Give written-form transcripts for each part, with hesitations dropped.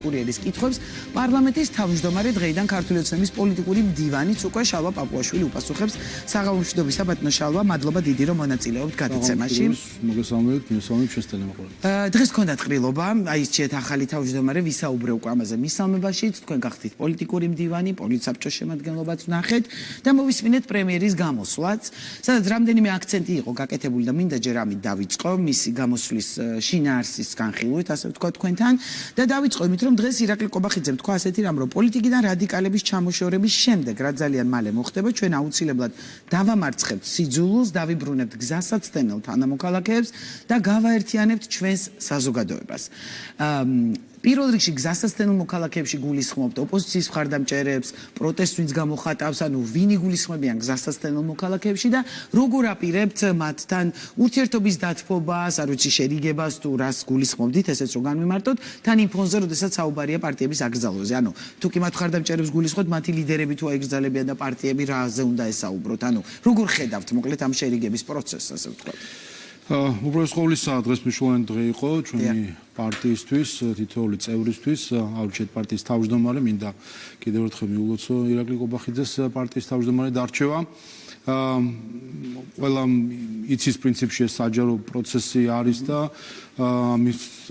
კურიერის კითხვებს პარლამენტის თავმჯდომარე დღეიდან ქართული ოცნების პოლიტიკური მდივანიც უკვე შალვა პაპუაშვილი უპასუხებს საღამო მშვიდობისა ბატონო შალვა მადლობა დიდი რომ მონაწილეობთ გადაცემაში მოგესალმებით ჩვენს ტელემოყოლებს დღეს გქონდა ტყრილობა აი ისეთ ახალი თავმჯდომარე ვისაუბრე უკვე ამაზე მისალმებაშიც თქვენ გახდით პოლიტიკური მდივანი პოლიტსაბჭოს შემადგენლობაც ვნახეთ და მოვისმინეთ პრემიერის გამოსვლაც სადაც რამდენიმე აქცენტი იყო გაკეთებული და მინდა ჯერ ამით დავიწყო მისი გამოსვლის შინაარსის განხილვით ასე ვთქვა თქვენთან და დავიწყო იმით რომ დღეს ირაკლი კობახიძემ თქვა ასეთი რამ რომ პოლიტიკიდან რადიკალების ჩამოშორების შემდეგ რა ძალიან მალე მოხდება ჩვენ აუცილებლად დავამარცხებთ სიძულულს დავიბრუნებთ გზასაცდენელ თანამოქალაქეებს და გავაერთიანებთ ჩვენს საზოგადოებას პირველ რიგში გზასაცდენელ მოქალაქეებში გულისხმობთ ოპოზიციის მხარდამჭერებს პროტესტს ვინც გამოხატავს ანუ ვინ იგულისხმებიან გზასაცდენელ მოქალაქეებში და როგორ აპირებთ მათთან ურთიერთობის დათბობას არ ვიცი შერიგებას თუ რას გულისხმობდით ესეც რომ განვიმარტოთ თან იმ ფონზე როდესაც საუბარია პარტიების აკრძალვაზე ანუ თუ კი მათ მხარდამჭერებს გულისხმობთ მათი ლიდერები თუ აიგრძალებიან და პარტიები რაზე უნდა ესაუბროთ ანუ როგორ ხედავთ მოკლედ ამ შერიგების პროცესს ასე ვთქვათ უბრალოდ ყოვლისა დღეს მნიშვნელოვანი დღე იყო ჩვენი პარტიისთვის, თითოეული წევრისთვის, აუჩეთ პარტიის თავმჯდომარე, მინდა კიდევ ერთხელ მიულოცო ირაკლი კობახიძეს პარტიის თავმჯდომარე დარჩევა. ყველა იცის პრინციპში ეს საჯარო პროცესი არის და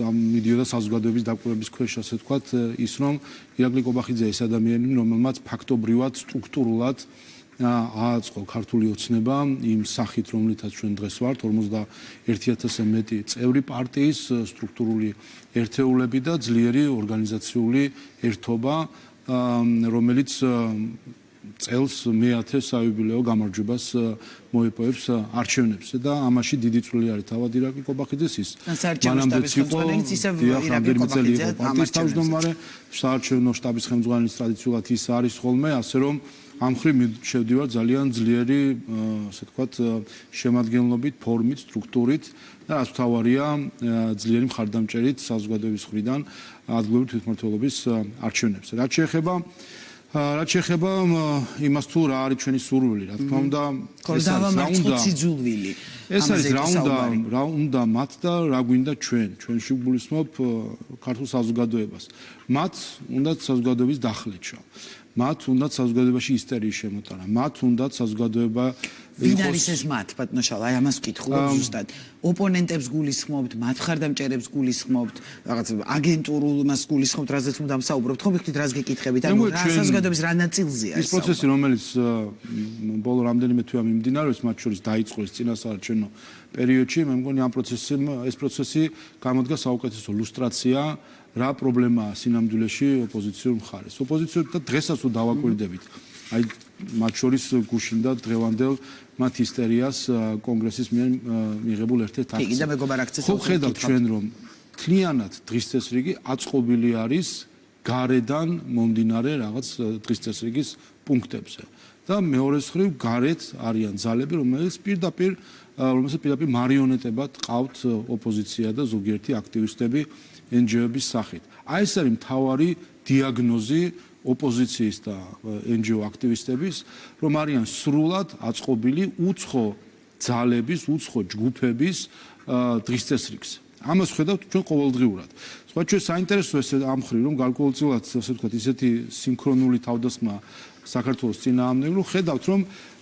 მიდიოდა საზოგადოების დაკვირვების ქვეშ, ასე ვთქვათ, ის რომ ირაკლი კობახიძე ეს ადამიანი, რომელმაც ფაქტობრივად, სტრუქტურულად ააწყო ქართული ოცნება იმ სახით რომლითაც ჩვენ დღეს ვართ 41000-ზე მეტი წევრი პარტიის სტრუქტურული ერთეულები და ძლიერი ორგანიზაციული ერთობა რომელიც წელს მე-10 საიუბილეო გამარჯვებას მოიპოვებს არჩევნებს და ამაში დიდი წვლილი არის თავად ირაკლი კობახიძეს ის მანამდეც იყო ირაკლი კობახიძე პარტიის თავმჯდომარე საარჩევნო შტაბის ხელმძღვანელის ტრადიციულად ის არის ხოლმე ასე რომ ამ ხრივ შევდივარ ძალიან ძლიერი, ასე ვთქვათ, შემადგენლობით, ფორმით, სტრუქტურით და რაც მთავარია, ძლიერი მხარდამჭერით საზოგადოების მხრიდან ადგილობრივი თვითმმართველობის არჩევნებზე. რაც შეეხება იმას თუ რა არის ჩვენი სურვილი, რა თქმა უნდა, ეს არის რა უნდა მათ და რა გვინდა ჩვენ შეგულისხმობ ქართულ საზოგადოებას. მათ უნდა საზოგადოების დახლეჩა. მათ უნდა საზოგადოებაში ისტერიის შემოტანა. მათ უნდა საზოგადოება ვინ არის ეს მათ ბატონო შალვა აი ამას ვკითხულობ ზუსტად ოპონენტებს გულისხმობთ მათ მხარდამჭერებს გულისხმობთ რაღაც აგენტურულ მას გულისხმობთ რაზეც უნდა ვსაუბრობთ ხო ვიხდით რას გეკითხებით ანუ რა საზოგადოების რა ნაწილზეა ეს პროცესი რომელიც ბოლო რამდენიმე თვეა მიმდინარეობს მათ შორის დაიწყო ეს წინასაარჩევნო პერიოდში მე მგონი ამ ეს პროცესი გამოდგა საუკეთესო ილუსტრაცია რა პრობლემაა სინამდვილეში ოპოზიციურ მხარეს ოპოზიციურ და დღესაც თუ დავაკვირდებით აი მათ შორის გუშინ და დღევანდელ მათ ისტერიას კონგრესის მიერ მიღებულ ერთ-ერთ აქციაზე. კი და მეგობარ აქციაზე ხო ხედავთ ჩვენ რომ თლიანად დღის წესრიგი აწყობილი არის გარედან მომდინარე რაღაც დღის წესრიგის პუნქტებზე. და მეორე მხრივ გარეთ არიან ძალები რომელიც პირდაპირ მარიონეტებად ყავთ ოპოზიცია და ზოგიერთი აქტივისტები NGO-ების სახით. აი ეს არის მთავარი დიაგნოზი ოპოზიციის და NGO აქტივისტების, რომ არიან სრულად აწყობილი უცხო ძალების, უცხო ჯგუფების დღის წესრიგს. ამას ხედავთ ჩვენ ყოველდღიურად. სხვა ჩვენ საინტერესოა ეს ამ ხრივ, რომ გარკვეულწილად, ასე ვთქვათ, ისეთი სინქრონული თავდასხმა საქართველოს წინააღმდეგ, რომ ხედავთ, რომ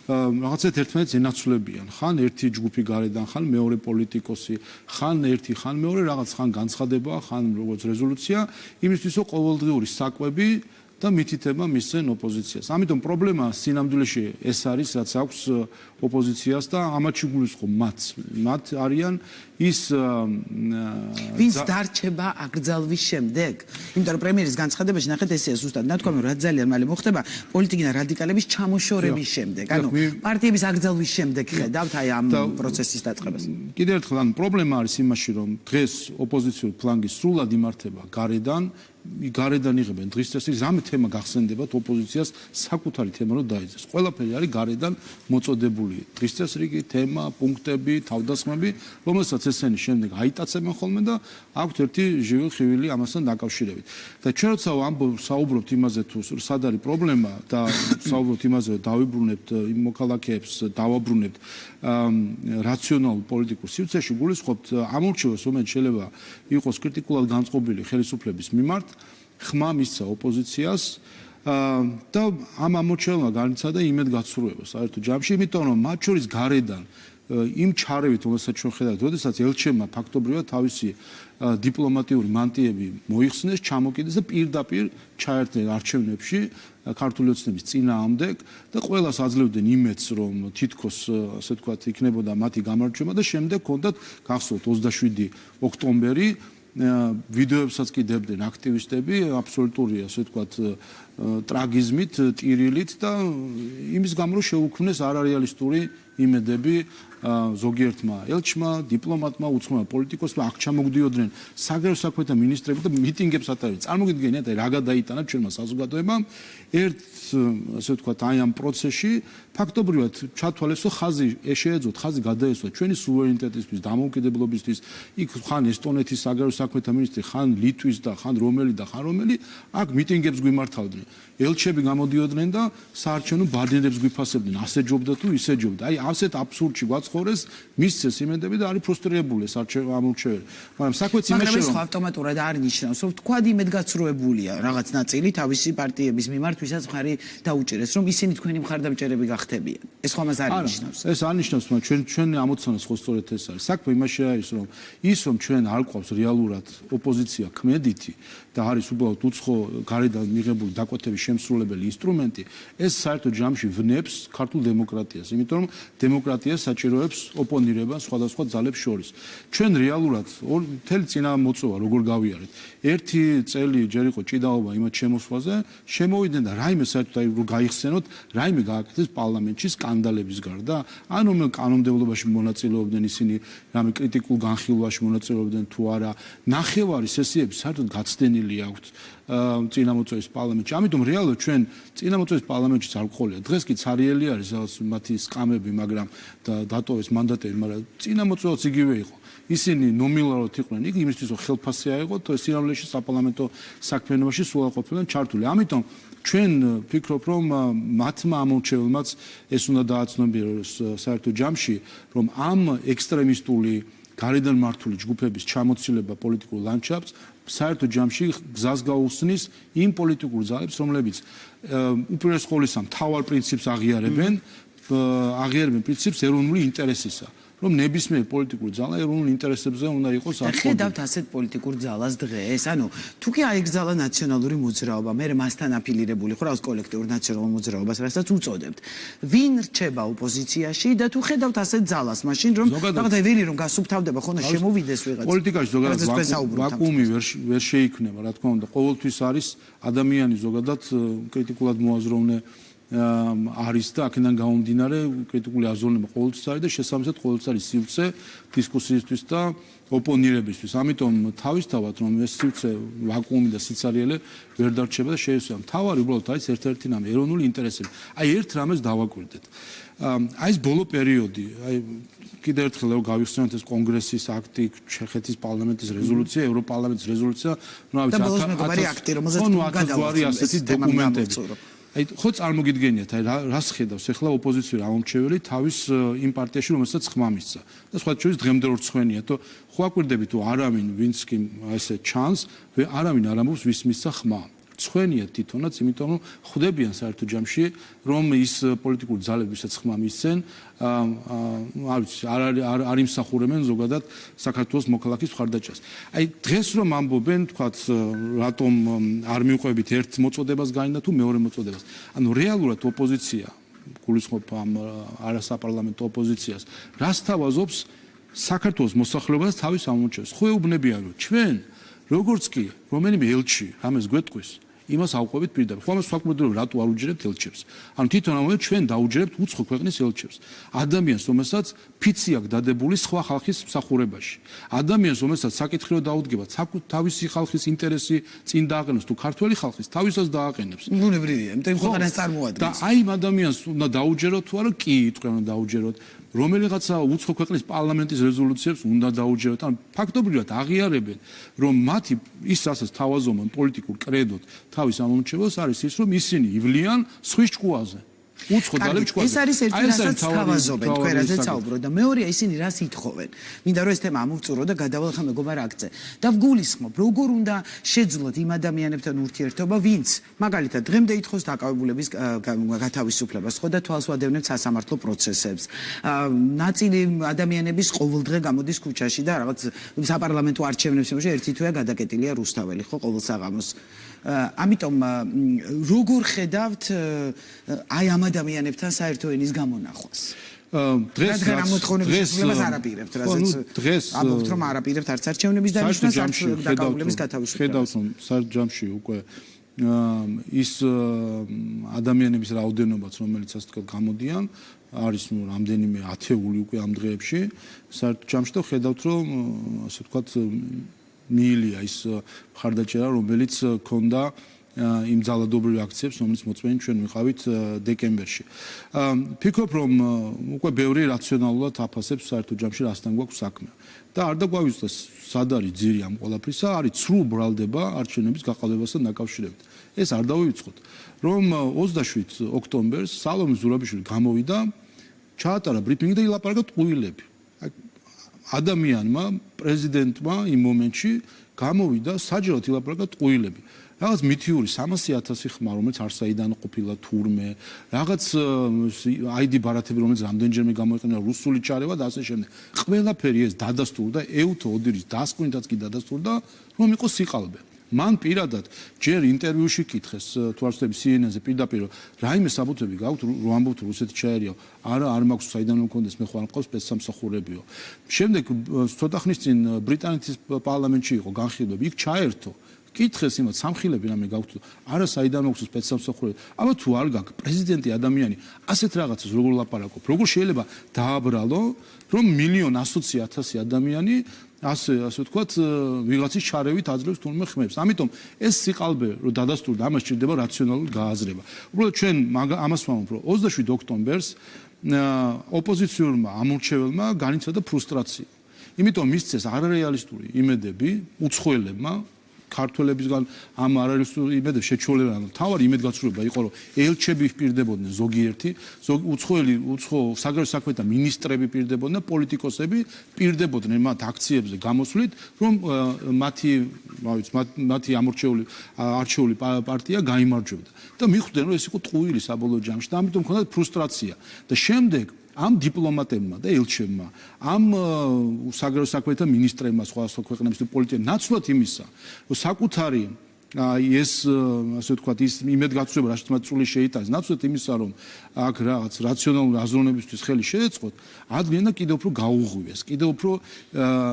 რაღაცეთ ერთმანეთს ენაცვლებიან. ხან ერთი ჯგუფი გარედან, ხან მეორე პოლიტიკოსი, ხან ერთი, ხან მეორე რაღაც ხან განცხადება, ხან როგორც რეზოლუცია, იმისთვის რომ ყოველდღიური საკვები და მითითება მისცენ ოპოზიციას. ამიტომ პრობლემა სინამდვილეში ეს არის, რაც აქვს ოპოზიციას და ამათ გულისხმობ მათ არიან ის ვინც დარჩება აკრძალვის შემდეგ. იმიტომ რომ პრემიერის განცხადებაში ნახეთ ესეა ზუსტად ნათქვამი რა ძალიან მალე მოხდება პოლიტიკიდან რადიკალების ჩამოშორების შემდეგ. ანუ პარტიების აკრძალვის შემდეგ ხედავთ აი ამ პროცესის დაწყებას. კიდევ ერთხელ ანუ პრობლემა არის იმაში რომ დღეს ოპოზიციური ფლანგი სრულად იმართება გარედან იღებენ დღის წესრიგს რამე თემა გახსენდებათ ოპოზიციას საკუთარი თემა რომ დაიძეს. ყველაფერი არის გარედან მოწოდებული დღის წესრიგი, თემა, პუნქტები, თავდასხმები, რომელსაც ესენი შემდეგ აიტაცებენ ხოლმე და აქვთ ერთი ჟივი ხივილი ამასთან დაკავშირებით. და ჩვენ როცა საუბრობთ იმაზე თუ სად არის პრობლემა და საუბრობთ იმაზე რომ დავიბრუნებთ იმ მოქალაქეებს, დავაბრუნებთ რაციონალურ პოლიტიკურ სივრცეში, გულისხმობთ ამ ურჩევლს, რომელიც შეიძლება იყოს კრიტიკულად განწყობილი ხელისუფლების მიმართ ხმა მისცა ოპოზიციას და ამ ამორჩეულმა განიცადა იმედგაცრუება საერთო ჯამში, იმიტომ რომ მათ შორის გარედან იმ ჩარევით, რომელსაც ჩვენ ხედავთ, როდესაც ელჩებმა ფაქტობრივად თავისი დიპლომატიური მანტიები მოიხსნეს, ჩამოკიდეს და პირდაპირ ჩაერთნენ არჩევნებში ქართული ოცნების წინააღმდეგ და ყველას აძლევდნენ იმედს, რომ თითქოს ასე ვთქვათ, იქნებოდა მათი გამარჯვება და შემდეგ ჰქონდათ გახსოვთ 27 ოქტომბერი ვიდეოებსაც კი დებდნენ აქტივისტები აბსოლუტური ასე ვთქვათ ტრაგიზმით, ტირილით და იმის გამო შეუქმნეს არარეალისტური იმედები ზოგიერთმა ელჩმა, დიპლომატმა, უცხომა პოლიტიკოსმა აქ ჩამოგდიოდნენ საგარეო საქმეთა მინისტრები და მიტინგებს ატარებდნენ. წარმოგიდგენიათ, რა გადაიტანა ჩვენმა საზოგადოებამ ერთ ასე ვთქვათ, აი ამ პროცესში ფაქტობრივად ჩათვალეს, რომ ხაზი შეეძლოთ, ხაზი გადაესვა ჩვენი სუვერენიტეტისთვის, დამოუკიდებლობისთვის, იქ ხან ესტონეთის საგარეო საქმეთა მინისტრი, ხან ლიტვის და ხან რომელი, აქ მიტინგებს გვიმართავდნენ. ელჩები გამოდიოდნენ და საარჩევნო ბარდნერებს გვიფასებდნენ, ასე ჯობდა თუ ისე ჯობდა. აი ასეთ აბსურდში გვაცხოვრეს, მისცეს იმედები და არის ფრუსტრირებული ეს ამორჩეველი. მაგრამ საქმეც იმაშია, რომ ავტომატურად არ ნიშნავს, რომ თქვა იმედგაცრუებულია რაღაც ნაწილი თავისი პარტიების მიმართ, ვისაც მხარი დაუჭერეს, რომ ისინი თქვენი მხარდამჭერები გახდებიან. ეს ხომას არ ნიშნავს. ეს არ ნიშნავს, მაგრამ ჩვენ ამოცანას ხო სწორედ ეს არის. საქმე იმაშია არის, რომ ჩვენ არ გვყავს რეალურად ოპოზიცია ქმედითი და არის უბრალოდ უცხო გარედან მიღებული დაკვეთების შემსრულებელი ინსტრუმენტი, ეს საერთო ჯამში ვნებს ქართულ დემოკრატიას, იმიტომ რომ დემოკრატია საჭიროებს ოპონირებას სხვადასხვა ძალებს შორის. ჩვენ რეალურად მთელი წინა მოწვევა როგორ გავიარეთ. ერთი წელი ჯერ იყო ჭიდაობა იმათ შემოსვლაზე, შემოვიდნენ და რაიმე საერთოდ აი რო გაიხსენოთ, რაიმე გააკეთეს პარლამენტში სკანდალების გარდა, ან რომელ კანონმდებლობაში მონაწილეობდნენ ისინი, რამე კრიტიკულ განხილვაში მონაწილეობდნენ თუ არა, ნახევარი სესიები საერთოდ გაცდენილი აქვთ წინამოწვევის პარლამენტში. ამიტომ რეალურად ჩვენ წინამოწვევის პარლამენტშიც არ გვყოლია. დღეს კი ცარიელი არის მათი სკამები, მაგრამ დატოვეს მანდატები, მაგრამ წინამოწვევაც იგივე იყო. ისინი ნომინალურად იყვნენ იქ იმისთვის, რომ ხელფასი აეღოთ, სიამოვნებაში საპარლამენტო საქმიანობაში სულ არ ყოფილან ჩართული. ამიტომ ჩვენ ვფიქრობ, რომ მათმა ამორჩეველმაც ეს უნდა დააცნობიეროს საერთო ჯამში, რომ ამ ექსტრემისტული გარედან მართული ჯგუფების ჩამოცილება პოლიტიკურ ლანდშაფტს საერთო ჯამში გზას გაუსწნის იმ პოლიტიკურ ძალებს, რომლებიც უპირველეს ყოვლისა მთავარ პრინციპს აღიარებენ პრინციპს ეროვნული ინტერესისა. რომ ნებისმიერ პოლიტიკურ ძალა ეროვნულ ინტერესებზე უნდა იყოს აღწოდებული. ხედავთ ასეთ პოლიტიკურ ძალას დღეს, ანუ თუ კი აიგზალა ნაციონალური მოძრაობა, მე მასთან აფილირებული ხო რავს კოლექტიურ ნაციონალურ მოძრაობას, რასაც უწოდებთ. ვინ რჩება ოპოზიციაში და თუ ხედავთ ასეთ ძალას, მაშინ რომ რაღაცა ვერი რომ გასუფთავდება, ხო და შემოვიდეს ვიღაც. პოლიტიკაში ზოგადად ვაკუუმი ვერ შეიქმნება, რა თქმა უნდა, ყოველთვის არის ადამიანი ზოგადად კრიტიკულად მოაზროვნე არის და აქედან გამომდინარე კრიტიკული აზროვნება ყოველთვის არის და შესაბამისად ყოველთვის არის სივრცე დისკუსიისთვის და ოპონირებისთვის. ამიტომ თავისთავად რომ ეს სივრცე ვაკუუმი და სიცარიელე ვერ დარჩება და შეესვა. მთავარი უბრალოდ არის ერთ-ერთი რამე ეროვნული ინტერესები. აი ერთ რამეს დავაკვირდეთ. აი ეს ბოლო პერიოდი, აი კიდევ ერთხელ რომ გავიხსენოთ ეს კონგრესის აქტი, ჩეხეთის პარლამენტის რეზოლუცია, ევროპარლამენტის რეზოლუცია, ну а და ბოლოს მეგობარი აქტი, რომელზეც გადავარდა ასეთი დოკუმენტები. აი ხო წარმოგიდგენიათ, აი რას ხედავს ახლა ოპოზიციური ამორჩეველი თავის იმ პარტიაში, რომელსაც ხმა მისცა. და სხვა შორის დღემდე რო რცხვენია, თუ ხო აკვირდებით თუ არავინ ვინც კი ესე ჩანს, არავინ არ ამბობს ვის მისცა ხმა. რცხვენია თვითონაც, იმიტომ რომ ხვდებიან საერთო ჯამში, რომ ის პოლიტიკური ძალები, ვისაც ხმა მისცენ, არ იმსახურებენ ზოგადად საქართველოს მოქალაქის მხარდაჭერას. აი დღეს რომ ამბობენ, თქვათ, რატომ არ მიუყვებით ერთ მოწოდებას გაინდა თუ მეორე მოწოდებას. ანუ რეალურად ოპოზიცია, გულისხმობ ამ არასაპარლამენტო ოპოზიციას, რას თავაზობს საქართველოს მოსახლეობას თავის ამორჩევას. ხო ეუბნებიან, რომ ჩვენ როგორც კი რომელიმე ელჩი რამეს გვეტყვის, იმას ავყვებით პირდაპირ. ხო ამას ვაკმოდრობ რატო არ უჯერებთ ელჩებს? ანუ თვითონ ამბობთ ჩვენ დაუჯერებთ უცხო ქვეყნის ელჩებს. ადამიანს, რომელსაც ფიცი აქვს დადებული სხვა ხალხის მსახურებაში. ადამიანს, რომელსაც საკითხი რო დაუდგება, თავისი ხალხის ინტერესი წინ დააყენოს თუ ქართველი ხალხის თავისას დააყენებს. უნებრივია, იმიტომ რომ ქვეყანას წარმოადგენს. და აი იმ ადამიანს უნდა დაუჯეროთ თუ არა? კი, იტყვიან რომ დაუჯეროთ. რომელიღაცა უცხო ქვეყნის პარლამენტის რეზოლუციებს უნდა დაუჯეროთ. ან ფაქტობრივად აღიარებენ, რომ მათი ის რასაც თავაზობენ პოლიტიკურ კრედოდ თავის ამორჩევას არის ის, რომ ისინი ივლიან სხვის ჭკუაზე. უცხო ძალებს ჭკვარდება. ეს არის ერთი რასაც თავაზობენ თქვენ რაზეც საუბრობთ და მეორეა ისინი რას ითხოვენ. მინდა რომ ეს თემა ამოვწურო და გადავალ ხა მეგობარ აქზე. და ვგულისხმობ, როგორ უნდა შეძლოთ იმ ადამიანებთან ურთიერთობა, ვინც მაგალითად დღემდე ითხოვს დაკავებულების გათავისუფლებას, ხო და თვალს ვადევნებთ სასამართლო პროცესებს. ნაწილი ადამიანების ყოველდღე გამოდის ქუჩაში და რაღაც საპარლამენტო არჩევნებს იმაში ერთი თვეა გადაკეტილია რუსთაველი, ხო ყოველ საღამოს. ამიტომ როგორ ხედავთ აი ამ ადამიანებთან საერთო ენის გამონახვას? დღეს ამოთხოვნების არაპირებთ, რასაც ამბობთ რომ არაპირებთ არც არჩევნების დანიშნვას, არც დაკავებულების გათავისუფლებას. ხედავთ რომ საერთო ჯამში უკვე ის ადამიანების რაოდენობაც რომელიც ასე თქვა გამოდიან არის რამდენიმე ათეული უკვე ამ დღეებში საერთო ჯამში და ხედავთ რომ ასე თქვა მიილია ის მხარდაჭერა რომელიც ქონდა იმ ძალადობრივ აქციებს რომელიც მოწმენით ჩვენ ვიყავით დეკემბერში. ფიქრობ რომ უკვე ბევრი რაციონალურად აფასებს საერთო ჯამში რასთან გვაქვს საქმე. და არ დაგვავიწყდეს სად არის ძირი ამ ყველაფრისა, არის ცრუ ბრალდება არჩევნების გაყალბებასთან დაკავშირებით. ეს არ დავივიწყოთ, რომ 27 ოქტომბერს სალომე ზურაბიშვილი გამოვიდა, ჩაატარა ბრიფინგი და ილაპარაკა ტყუილები. ადამიანმა, პრეზიდენტმა იმ მომენტში გამოვიდა საჯაროდ ილაპარაკა ტყუილები. რაღაც მითიური 300,000 ხმა, რომელიც არსაიდან ყოფილა თურმე, რაღაც ID ბარათები, რომელიც რამდენჯერმე გამოიყენა რუსული ჩარევა და ასე შემდეგ. ყველაფერი ეს დადასტურდა, ეუთო ოდირის დასკვნითაც კი დადასტურდა, რომ იყოს სიყალბე. მან პირადად ჯერ ინტერვიუში კითხეს თუ არ ვცდები CNN-ზე პირდაპირ რაიმე საბუთები გაქვთ რომ ამბობთ რუსეთი ჩაერიაო არა არ მაქვს საიდან მქონდეს მე ხوار მყავს სპეცსამსახურებიო შემდეგ ცოტა ხნის წინ ბრიტანეთის პარლამენტში იყო განხილვები იქ ჩაერთო კითხეს იმათ სამხილები რამე გაქვთ არა საიდან მაქვს სპეცსამსახურები აბა თუ არ გაქვს პრეზიდენტი ადამიანი ასეთ რაღაცას როგორ ლაპარაკობ როგორ შეიძლება დააბრალო რომ 1,100,000 ადამიანი ასე ვთქვათ, ვიღაცის ჩარევით აძლევს თურმე ხმებს. ამიტომ ეს სიყალბე რომ დადასტურდა, ამას ჭირდება რაციონალური გააზრება. უბრალოდ ჩვენ ამას ვამბობ, რომ 27 ოქტომბერს ოპოზიციურმა ამორჩეველმა განიცადა ფრუსტრაცია. იმიტომ მისცეს არარეალისტური იმედები უცხოელებმა ქართველებისგან ამ არარეალისტური იმედებს შეჩვეულებან თავარი იმედგაცრუება იყო რომ ელჩები პირდებოდნენ ზოგიერთი უცხო საგარეო საქმეთა მინისტრები პირდებოდნენ პოლიტიკოსები პირდებოდნენ მათ აქციებზე გამოსვლით რომ მათი არჩეული პარტია გაიმარჯვებდა და მიხვდნენ რომ ეს იყო ტყუილი საბოლოო ჯამში და ამიტომ ჰქონდათ ფრუსტრაცია და შემდეგ ამ დიპლომატებმა და ელჩებმა, ამ საგარეო საქმეთა მინისტრებმა სხვადასხვა ქვეყნების პოლიტიკა ნაცვლად იმისა, რომ საკუთარი ეს ასე ვთქვათ ის იმედგაცრუება რაც მათ წული შეიტანეს, ნაცვლად იმისა, რომ აქ რაღაც რაციონალური აზროვნებისთვის ხელი შეეწყოთ, ადგენ და კიდევ უფრო გაუღვიეს, კიდევ უფრო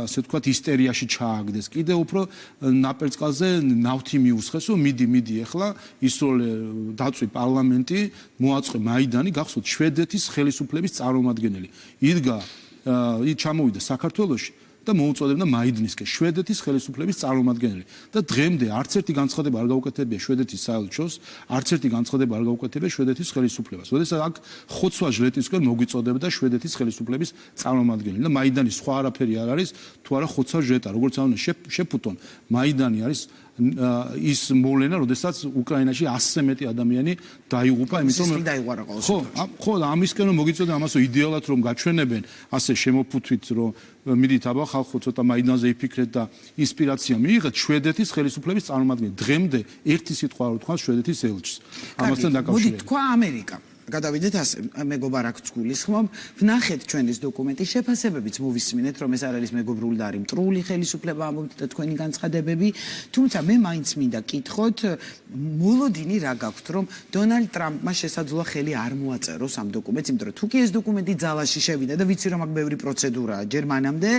ასე ვთქვათ ისტერიაში ჩააგდეს, კიდევ უფრო ნაპერწკალზე ნავთი მიუსხეს, რომ მიდი ახლა ისროლე დაწვი პარლამენტი, მოაწყე მაიდანი, გახსოვთ შვედეთის ხელისუფლების წარმომადგენელი. იდგა ჩამოვიდა საქართველოში და მოუწოდებდა მაიდნისკენ შვედეთის ხელისუფლების წარმომადგენელი და დღემდე არც ერთი განცხადება არ გაუკეთებია შვედეთის საელჩოს, არც ერთი განცხადება არ გაუკეთებია შვედეთის ხელისუფლებას. როდესაც აქ ხოცვა ჟლეტისკენ მოგვიწოდებდა შვედეთის ხელისუფლების წარმომადგენელი და მაიდანის სხვა არაფერი არ არის, თუ არა ხოცვა ჟლეტა, როგორც ამბობენ შეფუთონ, მაიდანი არის ის მოვლენა, როდესაც უკრაინაში 100-ზე მეტი ადამიანი დაიღუპა, იმიტომ რომ დაიღვარა ყოველთვის. ხო, ამისკენ რომ მოგიწოდა ამასო იდეალად რომ გაჩვენებენ, ასე შემოფუთვით რომ მიდით აბა ხალხო ცოტა მაიდანზე იფიქრეთ და ინსპირაცია მიიღეთ შვედეთის ხელისუფლების წარმომადგენელი. დღემდე ერთი სიტყვა არ უთქვას შვედეთის ელჩს. ამასთან დაკავშირებით. მოდი თქვა ამერიკა. გადავიდეთ ასე მეგობარ აქ გულისხმობ ვნახეთ ჩვენ ეს დოკუმენტი შეფასებებიც მოვისმინეთ რომ ეს არ არის მეგობრული და არის მტრული ხელისუფლება ამბობთ და თქვენი განცხადებები თუმცა მე მაინც მინდა კითხოთ მოლოდინი რა გაქვთ რომ დონალდ ტრამპმა შესაძლოა ხელი არ მოაწეროს ამ დოკუმენტს იმიტომ რომ თუ კი ეს დოკუმენტი ძალაში შევიდა და ვიცი რომ აქ ბევრი პროცედურაა ჯერ მანამდე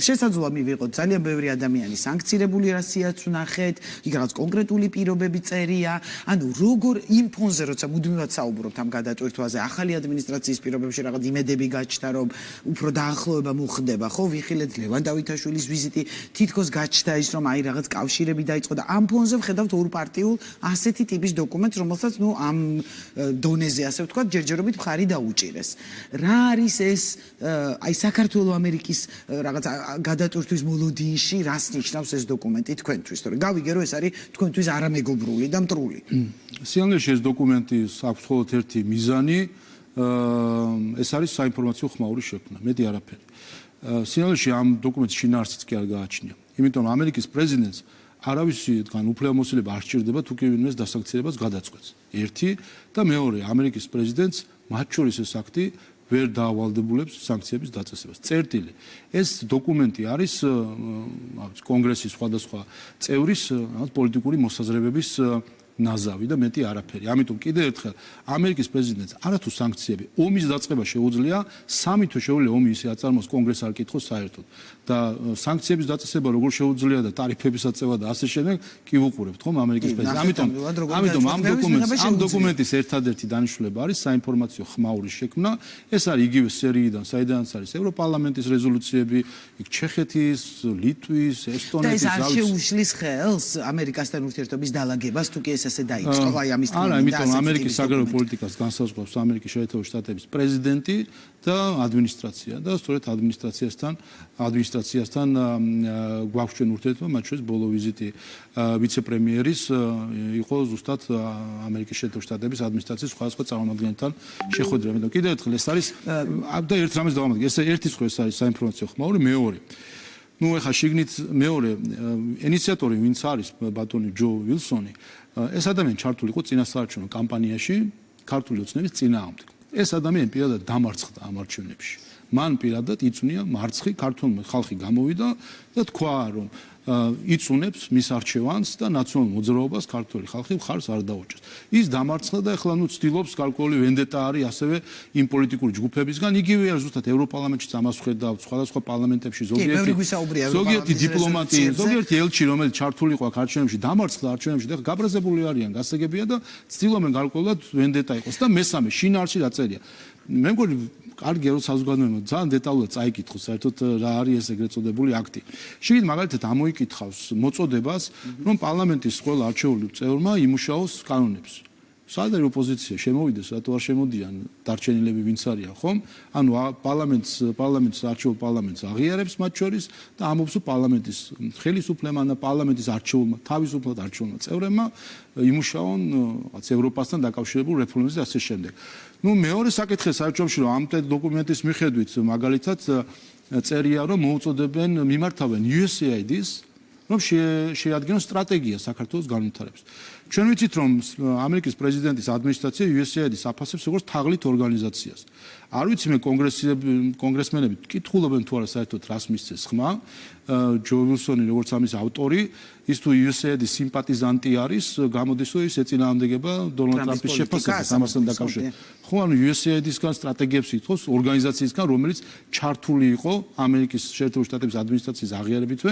შესაძლოა მივიღოთ ძალიან ბევრი ადამიანი სანქცირებული რასიაც ვნახეთ იქ რაღაც კონკრეტული პირობები წერია ანუ როგორ იმ ფონზე როცა მუდმივად საუბრობთ ამ გადატვირთვაზე ახალი ადმინისტრაციის პირობებში რაღაც იმედები გაჩნდა რომ უფრო დაახლოება მოხდება ხო ვიხილეთ ლევან დავითაშვილის ვიზიტი თითქოს გაჩნდა ის რომ აი რაღაც კავშირები დაიწყო და ამ ფონზე ვხედავთ ორპარტიულ ასეთი ტიპის დოკუმენტს რომელსაც ნუ ამ დონეზე ასე ვთქვათ ჯერჯერობით მხარი დაუჭირეს რა არის ეს აი საქართველოს ამერიკის რაღაც გადატვირთვის მოლოდინში რას ნიშნავს ეს დოკუმენტი თქვენთვის თორე გავიგე რომ ეს არის თქვენთვის არამეგობრული და მტრული სიამოვნებაში ეს დოკუმენტი აქვს მხოლოდ ერთი მიზანი ეს არის საინფორმაციო ხმაურის შექმნა, მეტი არაფერი. სინამდვილეში ამ დოკუმენტის შინაარსიც კი არ გააჩნია. იმიტომ ამერიკის პრეზიდენტს არავისგან უფლებამოსილება არ სჭირდება თუ კი ვინმეს დასაქციელებას გადაწყვეტს. ერთი და მეორე, ამერიკის პრეზიდენტს მათ შორის ეს აქტი ვერ დაავალდებულებს სანქციების დაწესებას. წერტილი. ეს დოკუმენტი არის კონგრესის სხვადასხვა წევრის პოლიტიკური მოსაზრებების ნაზავი და მეტი არაფერი. ამიტომ კიდევ ერთხელ ამერიკის პრეზიდენტს არათუ სანქციები, ომის დაწყება შეუძლია, სამი თვე შეუძლია ომი ისე აწარმოოს, კონგრესს არ კითხოს საერთოდ. და სანქციების დაწესება როგორ შეუძლია და ტარიფების აწევა და ასე შემდეგ კი ვუყურებთ ხომ ამერიკის პრეზიდენტს. ამიტომ ამ დოკუმენტის ერთადერთი დანიშნულება არის საინფორმაციო ხმაურის შექმნა. ეს არის იგივე სერიიდან, საიდანაც არის ევროპარლამენტის რეზოლუციები, იქ ჩეხეთის, ლიტვის, ესტონეთის და ეს არ შეუშლის ხელს ამერიკასთან ურთიერთობის დალაგებას თუ კი ეს ასე დაიწყო აი ამის თქმით. არა, იმიტომ ამერიკის საგარეო პოლიტიკას განსაზღვრავს ამერიკის შეერთებული შტატების პრეზიდენტი და ადმინისტრაცია და სწორედ ადმინისტრაციასთან გვაქვს ჩვენ ურთიერთობა, მათ შორის ბოლო ვიზიტი ვიცე-პრემიერის იყო ზუსტად ამერიკის შეერთებული შტატების ადმინისტრაციის სხვადასხვა წარმომადგენელთან შეხვედრა. ამიტომ კიდევ ერთხელ ეს არის და ერთ რამეს დავამატე, ეს ერთი სხვა ეს არის საინფორმაციო ხმაური, მეორე ნუ ეხა შიგნით მეორე ინიციატორი ვინც არის ბატონი ჯო ვილსონი ეს ადამიანი ჩართული იყო წინასაარჩევნო კამპანიაში ქართული ოცნების წინააღმდეგ. ეს ადამიანი პირადად დამარცხდა ამ არჩევნებში. მან პირადად იწვნია მარცხი, ქართული ხალხი გამოვიდა და თქვა, რომ იწუნებს მის არჩევანს და ნაციონალურ მოძრაობას ქართული ხალხი მხარს არ დაუჭერს. ის დამარცხდა და ეხლა ნუ ცდილობს გარკვეული ვენდეტა არის ასევე იმ პოლიტიკური ჯგუფებისგან, იგივე არის ზუსტად ევროპარლამენტშიც ამას ხედავთ, სხვადასხვა პარლამენტებში ზოგიერთი დიპლომატი, ზოგიერთი ელჩი, რომელიც ჩართული იყო აქ არჩევნებში, დამარცხდა არჩევნებში და გაბრაზებული არიან, გასაგებია და ცდილობენ გარკვეულად ვენდეტა იყოს და მესამე შინაარსში დაწერია. მე მგონი კარგი რომ საზოგადოებამ ძალიან დეტალურად წაიკითხოს საერთოდ რა არის ეს ეგრეთ წოდებული აქტი. შიგნით მაგალითად ამოიკითხავს მოწოდებას, რომ პარლამენტის ყველა არჩეული წევრმა იმუშაოს კანონებს. სად არის ოპოზიცია შემოვიდეს, რატო არ შემოდიან დარჩენილები ვინც არიან, ხომ? ანუ პარლამენტს არჩეულ პარლამენტს აღიარებს მათ შორის და ამბობს რომ პარლამენტის ხელისუფლებამ და პარლამენტის არჩეულმა თავისუფლად არჩეულმა წევრებმა იმუშაონ რაღაც ევროპასთან დაკავშირებულ რეფორმებზე და ასე შემდეგ. ნუ მეორე საკითხი საერთოდ რომ ამ დოკუმენტის მიხედვით მაგალითად წერია რომ მოუწოდებენ მიმართავენ USAID-ს რომ შეადგენოს სტრატეგია საქართველოს განვითარების. ჩვენ ვიცით რომ ამერიკის პრეზიდენტის ადმინისტრაცია USAID-ს აფასებს როგორც თაღლით ორგანიზაციას. არ ვიცი მე კონგრესმენები კითხულობენ თუ არა საერთოდ რას მისცეს ხმა. ჯო ვილსონი როგორც ამის ავტორი, ის თუ USAID-ის სიმპათიზანტი არის, გამოდის რომ ის ეწინააღმდეგება დონალდ ტრამპის შეფასებას ამასთან დაკავშირებით. ხო, ანუ USAID-ისგან სტრატეგიებს ითხოვს ორგანიზაციისგან, რომელიც ჩართული იყო ამერიკის შეერთებული შტატების ადმინისტრაციის აღიარებითვე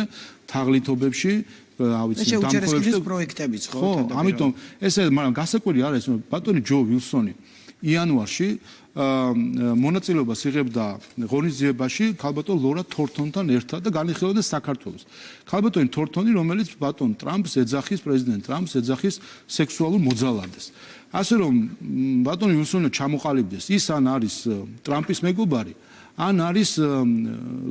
თაღლითობებში, ავიცი დამხობებში პროექტებიც ხო? ხო, ამიტომ ესე, მაგრამ გასაკვირი არის, რომ ბატონი ჯო ვილსონი იანვარში მონაწილეობას იღებდა ღონისძიებაში ქალბატონ ლორა თორთონთან ერთად და განიხილავდა საქართველოს. ქალბატონი თორთონი, რომელიც ბატონ ტრამპს ეძახის, პრეზიდენტ ტრამპს ეძახის სექსუალურ მოძალადეს. ასე რომ ბატონი ვილსონი ჩამოყალიბდეს, ის ან არის ტრამპის მეგობარი, ან არის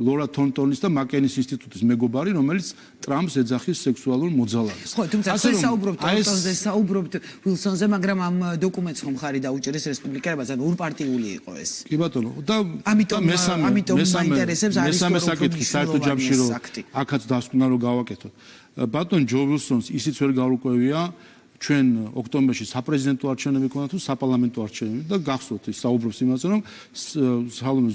ლორა თორთონის და მაკენის ინსტიტუტის მეგობარი, რომელიც ტრამპს ეძახის სექსუალურ მოძალადეს. ხო, თუმცა ეს საუბრობთ თორთონზე, საუბრობთ ვილსონზე, მაგრამ ამ დოკუმენტს ხომ ხარი დაუჭერეს რესპუბლიკელებს, ან ორპარტიული იყო ეს. კი ბატონო, და ამიტომ მაინტერესებს არის მესამე საკითხი საერთოდ ჯამში რომ აქაც დასკვნა რომ გავაკეთოთ. ბატონ ჯო ვილსონს ისიც ვერ გაურკვევია ჩვენ ოქტომბერში საპრეზიდენტო არჩევნები ქონდა თუ საპარლამენტო არჩევნები და გახსოვთ ის საუბრობს იმაზე რომ სალომე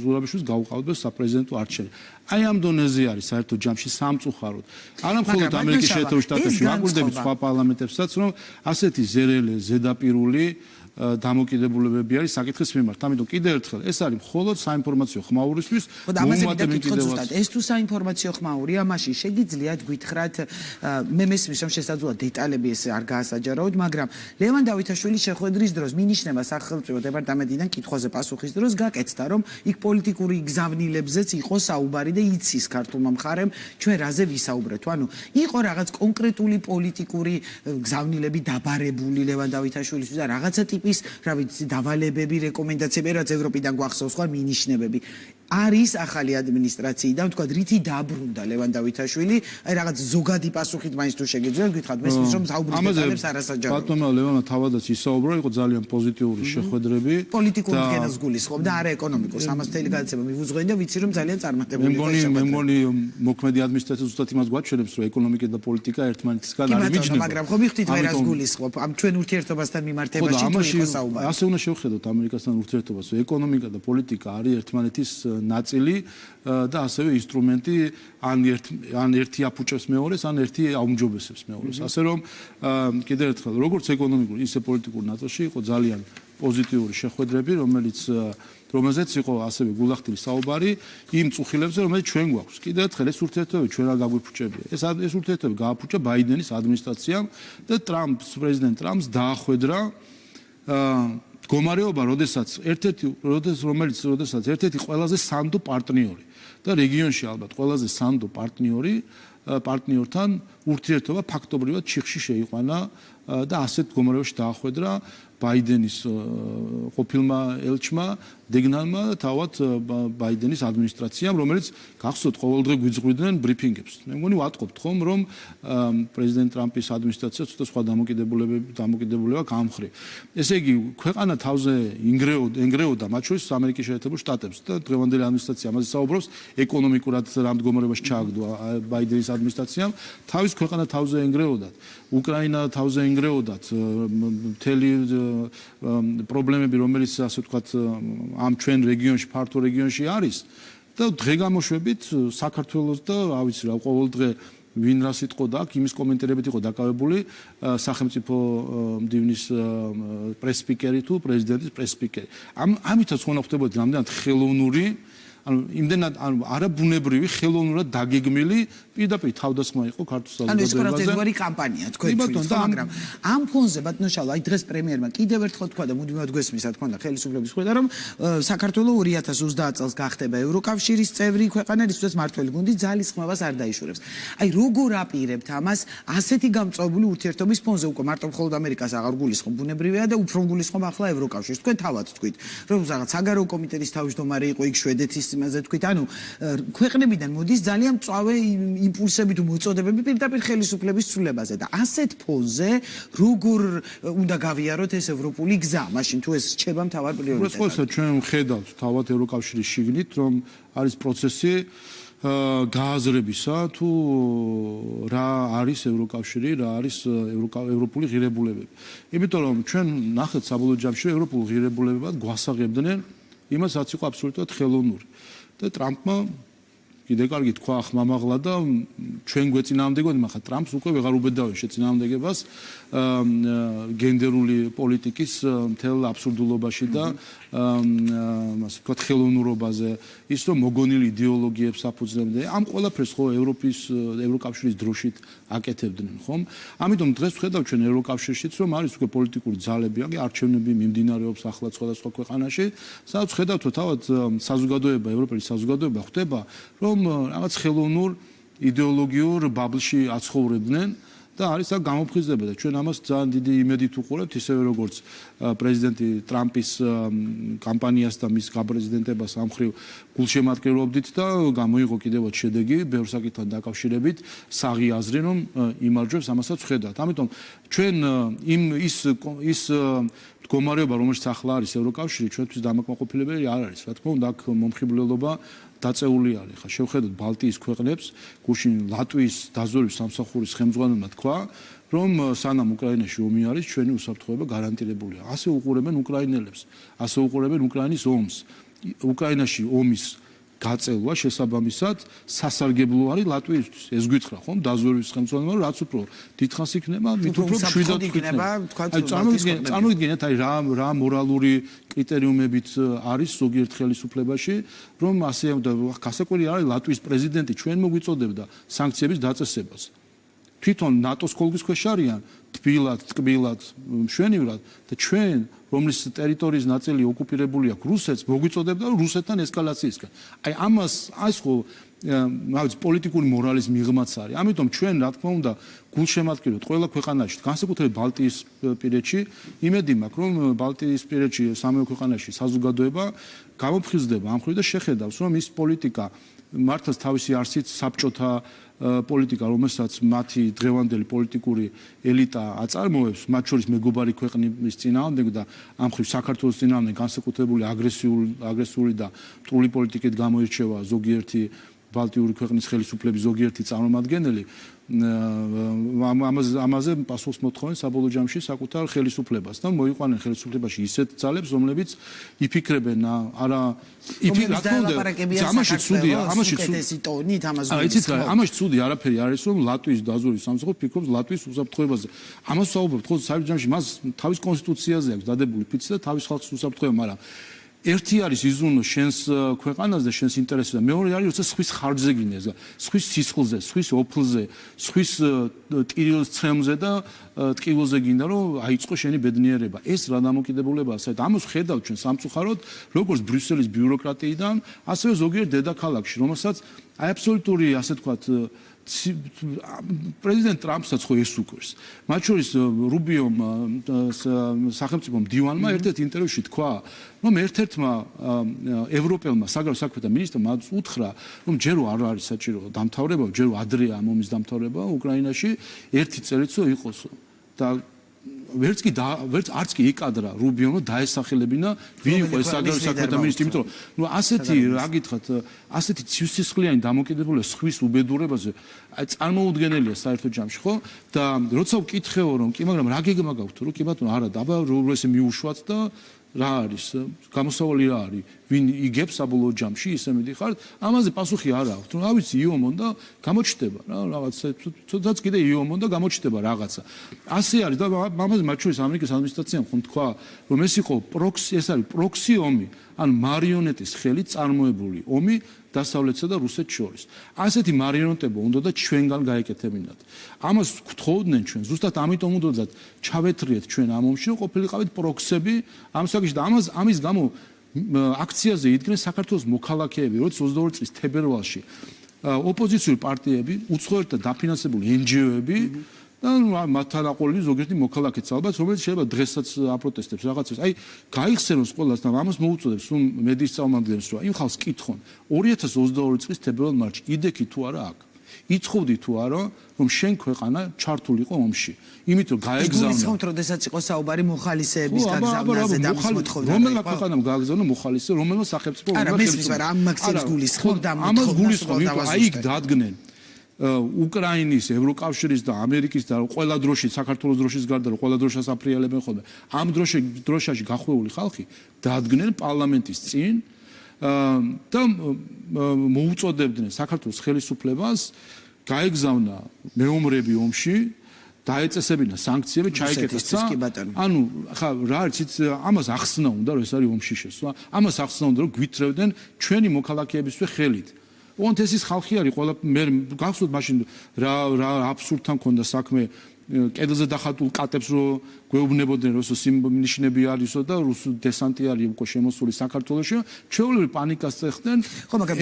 ზურაბიშვილს გაუყალიბეს საპრეზიდენტო არჩევნები. აი ამ დონეზე არის საერთოდ ჯამში სამწუხაროდ. არა მხოლოდ ამერიკის შეერთებული შტატებში, ვაკვირდებით სხვა პარლამენტებსაც, რომ ასეთი ზერელე ზედაპირული დამოკიდებულებები არის საკითხის მიმართ. ამიტომ კიდევ ერთხელ ეს არის მხოლოდ საინფორმაციო ხმაურისთვის მოუმატებელი კიდევაც. ეს თუ საინფორმაციო ხმაურია, მაშინ შეგიძლიათ გითხრათ მე მესმის რომ შესაძლოა დეტალები ეს არ გაასაჯაროოთ, მაგრამ ლევან დავითაშვილის შეხვედრის დროს მინიშნება სახელმწიფო დეპარტამენტიდან კითხვაზე პასუხის დროს გაკეთდა რომ იქ პოლიტიკური გზავნილებზეც იყო საუბარი და იცის ქართულმა მხარემ ჩვენ რაზე ვისაუბრეთ. ანუ იყო რაღაც კონკრეტული პოლიტიკური გზავნილები დაბარებული ლევან დავითაშვილისთვის და რაღაცა ტიპის, რა ვიცი, დავალებები, რეკომენდაციები, რაც ევროპიდან გვახსოვს, სხვა მინიშნებები. არის ახალი ადმინისტრაციიდან, თქვა რითი დაბრუნდა ლევან დავითაშვილი, აი რაღაც ზოგადი პასუხით მაინც თუ შეგიძლიათ გითხრათ, მესმის რომ საუბრის დეტალებს არასაჯაროა. ბატონმა ლევანმა თავადაც ისაუბრა, იყო ძალიან პოზიტიური შეხვედრები. პოლიტიკურ მდგენას გულისხმობდა, არა ეკონომიკურს. ამას მთელი გადაცემა მივუძღვენი და ვიცი რომ ძალიან წარმატებული იყო. მე მგონი მოქმედი ადმინისტრაცია ზუსტად იმას გვაჩვენებს, რომ ეკონომიკა და პოლიტიკა ერთმანეთისგან არ მიჯნება. მაგრამ ხო მივხვდით ვერას გულისხმობ ამ ჩვენ ურთიერთობასთან მიმართებაში თუ იყო საუბარი. ასე უნდა შევხედოთ ამერიკასთან ურთიერთობას, რომ ეკონომიკა და პოლიტიკა არის ერთმანეთის ნაწილი და ასევე ინსტრუმენტი ან ერთი აფუჭებს მეორეს, ან ერთი აუმჯობესებს მეორეს. ასე რომ კიდევ ერთხელ, როგორც ეკონომიკურ, ისე პოლიტიკურ ნაწილში იყო ძალიან პოზიტიური შეხვედრები, რომელზეც იყო ასევე გულახდილი საუბარი იმ წუხილებზე, რომელიც ჩვენ გვაქვს. კიდევ ერთხელ ეს ურთიერთობები ჩვენ არ გაგვიფუჭებია. ეს ურთიერთობები გააფუჭა ბაიდენის ადმინისტრაციამ და პრეზიდენტ ტრამპს დაახვედრა მდგომარეობა, როდესაც ერთ-ერთი ყველაზე სანდო პარტნიორი და რეგიონში ალბათ ყველაზე სანდო პარტნიორთან ურთიერთობა ფაქტობრივად ჩიხში შეიყვანა და ასეთ მდგომარეობაში დაახვედრა ბაიდენის ყოფილმა ელჩმა დეგნალმა და თავად ბაიდენის ადმინისტრაციამ, რომელიც გახსოვთ ყოველდღე გვიძღვიდნენ ბრიფინგებს. მე მგონი ვატყობთ ხომ, რომ პრეზიდენტ ტრამპის ადმინისტრაცია ცოტა სხვა დამოკიდებულება გამხრი. ესე იგი, ქვეყანა თავზე ინგრეოდა მათ შორის ამერიკის შეერთებულ შტატებს და დღევანდელი ადმინისტრაცია ამაზე საუბრობს, ეკონომიკურად რა მდგომარეობაში ჩააგდო ბაიდენის ადმინისტრაციამ, თავის ქვეყანა თავზე ინგრეოდათ, უკრაინა თავზე ინგრეოდათ, მთელი პრობლემები, რომელიც ასე ვთქვათ ამ ჩვენ რეგიონში, ფართო რეგიონში არის და დღე-გამოშვებით საქართველოს და ავიცი რა, ყოველდღე ვინ რა სიტყოდა აქ, იმის კომენტირებით იყო დაკავებული სახელმწიფო მდივნის პრეს-სპიკერი თუ პრეზიდენტის პრეს-სპიკერი. ამითაც ხონა ხდებოდა რამდენად ხელოვნური, იმდენად არაბუნებრივი, ხელოვნურად დაგეგმილი პირდაპირ თავდასხმა იყო ქართულ საზოგადოებაზე. ეს ყოველდღიური კამპანია თქვენთვის, მაგრამ ამ ფონზე ბატონო, აი დღეს პრემიერმა კიდევ ერთხელ თქვა და მუდმივად გვესმის, რა თქმა უნდა, ხელისუფლების მხრიდან, რომ საქართველოს 2030 წელს გახდება ევროკავშირის წევრი ქვეყანა, რისთვისაც მართველი გუნდი ძალისხმევას არ დაიშურებს. აი როგორ აპირებთ ამას ასეთი გამწვავებული ურთიერთობის ფონზე, უკვე მარტო მხოლოდ ამერიკას აღარ გულისხმობ, ბუნებრივია და უფრო გულისხმობ ახლა ევროკავშირს. თქვენ თავად თქვით, რომ რაღაც საგარეო კომიტეტის თავმჯდომარე იყო იქ შვედეთის იმაზე თქვით, ანუ ქვეყნებიდან მოდის ძალიან მწვავე იმპულსები თუ მოწოდებები პირდაპირ ხელისუფლების ცვლილებაზე და ასეთ ფონზე როგორ უნდა გავიაროთ ეს ევროპული გზა, მაშინ თუ ეს რჩება მთავარ პრიორიტეტად. უბრალოდ ჩვენ ვხედავთ თავად ევროკავშირის შიგნით, რომ არის პროცესი გააზრებისა თუ რა არის ევროკავშირი, რა არის ევროპული ღირებულებები. იმიტომ რომ ჩვენ ნახეთ საბოლოო ჯამში ევროპულ ღირებულებებად გვასაღებდნენ იმას, რაც იყო აბსოლუტურად ხელოვნური. და ტრამპმა კიდე კარგი თქვა ხმამაღლა და ჩვენ გვეწინააღმდეგოთ, მაგრამ ტრამპს უკვე ვეღარ უბედავენ შეწინააღმდეგებას გენდერული პოლიტიკის მთელ აბსურდულობაში და ასე ვთქვათ ხელოვნურობაზე, ის რომ მოგონილი იდეოლოგიებს აფუძნებდნენ. ამ ყველაფერს ხო ევროკავშირის დროშით აკეთებდნენ, ხომ? ამიტომ დღეს ვხედავ ჩვენ ევროკავშირშიც, რომ არის უკვე პოლიტიკური ძალები, არჩევნები მიმდინარეობს ახლა სხვადასხვა ქვეყანაში, სადაც ვხედავთ, რომ თავად საზოგადოება, ევროპელი საზოგადოება ხვდება, რომ რაღაც ხელოვნურ იდეოლოგიურ ბაბლში აცხოვრებდნენ და არის აქ გამოფხიზდება და ჩვენ ამას ძალიან დიდი იმედით უყურებთ, ისევე როგორც პრეზიდენტი ტრამპის კამპანიას და მის გაპრეზიდენტებას ამ მხრივ გულშემატკივრობდით და გამოიღო კიდევაც შედეგი ბევრ საკითხთან დაკავშირებით, საღი აზრი რომ იმარჯვებს, ამასაც ვხედავთ. ამიტომ ჩვენ ის მდგომარეობა, რომელშიც ახლა არის ევროკავშირი, ჩვენთვის დამაკმაყოფილებელი არ არის. რა თქმა უნდა, აქ მომხიბლელობა დაწეული არის. ხა შევხედოთ ბალტიის ქვეყნებს, გუშინ ლატვიის დაზვერვის სამსახურის ხელმძღვანელმა თქვა, რომ სანამ უკრაინაში ომი არის, ჩვენი უსაფრთხოება გარანტირებულია. ასე უყურებენ უკრაინელებს, ასე უყურებენ უკრაინის ომს. უკრაინაში ომის გაწელვა შესაბამისად სასარგებლო არის ლატვიისთვის. ეს გითხრა ხომ დაზვერვის ხელმძღვანელმა, რაც უფრო დიდხანს იქნება, მით უფრო მშვიდად იქნება. წარმოიდგინეთ, აი რა მორალური კრიტერიუმებით არის ზოგიერთ ხელისუფლებაში, რომ ასე გასაკვირი არის ლატვიის პრეზიდენტი ჩვენ მოგვიწოდებდა სანქციების დაწესებას. თვითონ ნატოს კოლგის ქვეშ არიან, თბილად, მშვენივრად და ჩვენ რომლის ტერიტორიის ნაწილი ოკუპირებული აქვს რუსეთს, მოგვიწოდებდა რუსეთთან ესკალაციისკენ. აი ამას ხო მაგის პოლიტიკური მორალის მიღმაც არის. ამიტომ ჩვენ რა თქმა უნდა გულშემატკივრად ყველა ქვეყანაში, განსაკუთრებით ბალტიისპირეთში, იმედი მაქვს, რომ ბალტიისპირეთში სამეო ქვეყანაში საზოგადოება გამოფხიზდება ამ ხრით და შეხედავს, რომ ის პოლიტიკა მართლაც თავისი არსით საბჭოთა პოლიტიკა, რომელსაც მათი დღევანდელი პოლიტიკური ელიტა აწარმოებს, მათ შორის მეგობარი ქვეყნის წინააღმდეგ და ამ ხრით საქართველოს წინააღმდეგ განსაკუთრებული აგრესიული და მტრული პოლიტიკით გამოირჩევა ზოგიერთი ბალტიური ქვეყნის ხელისუფლების ზოგიერთი წარმომადგენელი, ამაზე პასუხს მოთხოვენ საბოლოო ჯამში საკუთარ ხელისუფლებას და მოიყვანენ ხელისუფლებაში ისეთ ძალებს, რომლებიც იფიქრებენ არა ამაში ცუდი არაფერი არის, რომ ლატვიის დაზვერვის სამსახური ფიქრობს ლატვიის უსაფრთხოებაზე. ამას საუბრობთ ხოლმე საბოლოო ჯამში, მას თავის კონსტიტუციაზე აქვს დადებული ფიცი და თავის ხალხის უსაფრთხოება, მაგრამ ერთი არის იზრუნო შენს ქვეყანას და შენს ინტერესებს და მეორე არის როცა სხვის ხარჯზე გინდეს, სხვის სისხლზე, სხვის ოფლზე, სხვის ტირილს ცრემლზე და ტკივილზე გინდა რომ აიწყო შენი ბედნიერება. ეს რა დამოკიდებულებაა, საერთოდ ამას ხედავთ ჩვენ სამწუხაროდ, როგორც ბრიუსელის ბიუროკრატიიდან, ასევე ზოგიერთ დედაქალაქში, რომელსაც აბსოლუტური, ასე ვთქვათ, პრეზიდენტ ტრამპსაც ხო ეს უკვირს. მათ შორის რუბიომ სახელმწიფო მდივანმა ერთ-ერთ ინტერვიუში თქვა, რომ ერთ-ერთმა ევროპელმა საგარეო საქმეთა მინისტრმა უთხრა, რომ ჯერო არ არის საჭირო დამთავრება, ჯერო ადრეა ამ ომის დამთავრება უკრაინაში, ერთი წელიწო იყოსო და ვერც არც კი იკადრა რუბიომ დაესახელებინა ვინ იყო ეს საგარეო საქმეთა მინისტრი, იმიტომ რომ ასეთი რა გითხრათ, ასეთი ცივსისხლიანი დამოკიდებულება სხვის უბედურებაზე აი წარმოუდგენელია საერთოდ ჯამში, ხო? და როცა ვკითხეო რომ კი, მაგრამ რა გეგმა გაქვთ, რომ კი ბატონო, არა, დაბა რომ ესე მიუშვათ და რა არის, გამოსავალი რა არის, ვინ იგებს საბოლოო ჯამში, ისე მიდიხართ, ამაზე პასუხი არ აქვს, რომ რა ვიცი, იომონ და გამოჩნდება რა, რაღაც ცოტაც კიდე იომონ და გამოჩნდება რაღაცა. ასე არის და ამაზე მათ შორის ამერიკის ადმინისტრაციამ ხომ თქვა, რომ ეს იყო ეს არის პროქსი ომი, ან მარიონეტის ხელით წარმოებული ომი დასავლეთსა და რუსეთს შორის. ასეთი მარიონეტება უნდა და ჩვენგან გაეკეთებინათ. ამას გთხოვდნენ ჩვენ, ზუსტად ამიტომ უნდა ჩავეთრიეთ ჩვენ ამ ომში, რომ ყოფილიყავით პროქსები ამ საკითხში და ამის გამო აქციაზე იდგნენ საქართველოს მოქალაქეები, როდის 22 წლის თებერვალში ოპოზიციური პარტიები, უცხოელი და დაფინანსებული NGO-ები და მათთან აყოლილი ზოგიერთი მოქალაქეც ალბათ, რომელიც შეიძლება დღესაც აპროტესტებს რაღაცას. აი, გაიხსენოს ყველას და ამას მოუწოდებს მედიის წარმომადგენლებს, რომ იმ ხალხს კითხონ 2022 წლის თებერვალ-მარტში იდექი თუ არა აქვს. იცხოვდი თუ არა, რომ შენ ქვეყანა ჩართულიყო ომში. იმით რომ გაეგზავნა. გულისხმობთ, როდესაც იყო საუბარი მოხალისეების გაგზავნაზე და მის მოთხოვნა. რომელმა ქვეყანამ გააგზავნა მოხალისე, რომელმა სახელმწიფო არა, მისთვის არა, ამ მაქსიმს გულისხმობ და ამას გულისხმობ, აი იქ დადგნენ. უკრაინის, ევროკავშირის და ამერიკის და ყველა დროში, საქართველოს დროშის გარდა რომ ყველა დროშას აფრიალებენ ხოლმე. ამ დროშაში გახვეული ხალხი დადგნენ პარლამენტის წინ და მოუწოდებდნენ საქართველოს ხელისუფლებას გაეგზავნა მეომრები ომში, დაეწესებინა სანქციები, ჩაიკეტეს. ანუ ხა რა არის, ამას ახსნა უნდა, რომ ეს არის ომში შესვლა. ამას ახსნა უნდა, რომ გვითრევდნენ ჩვენი მოქალაქეებისთვის ხელით. ოღონდ ეს ის ხალხი არის, ყველა მე გახსოვთ მაშინ რა აბსურდთან ქონდა საქმე კედელზე დახატულ კატებს რო გვეუბნებოდნენ რომ სიმნიშნები არისო და რუსი დესანტი არის უკვე შემოსული საქართველოში, ჩვეულებრივ პანიკას წეხდნენ. ხო, მაგრამ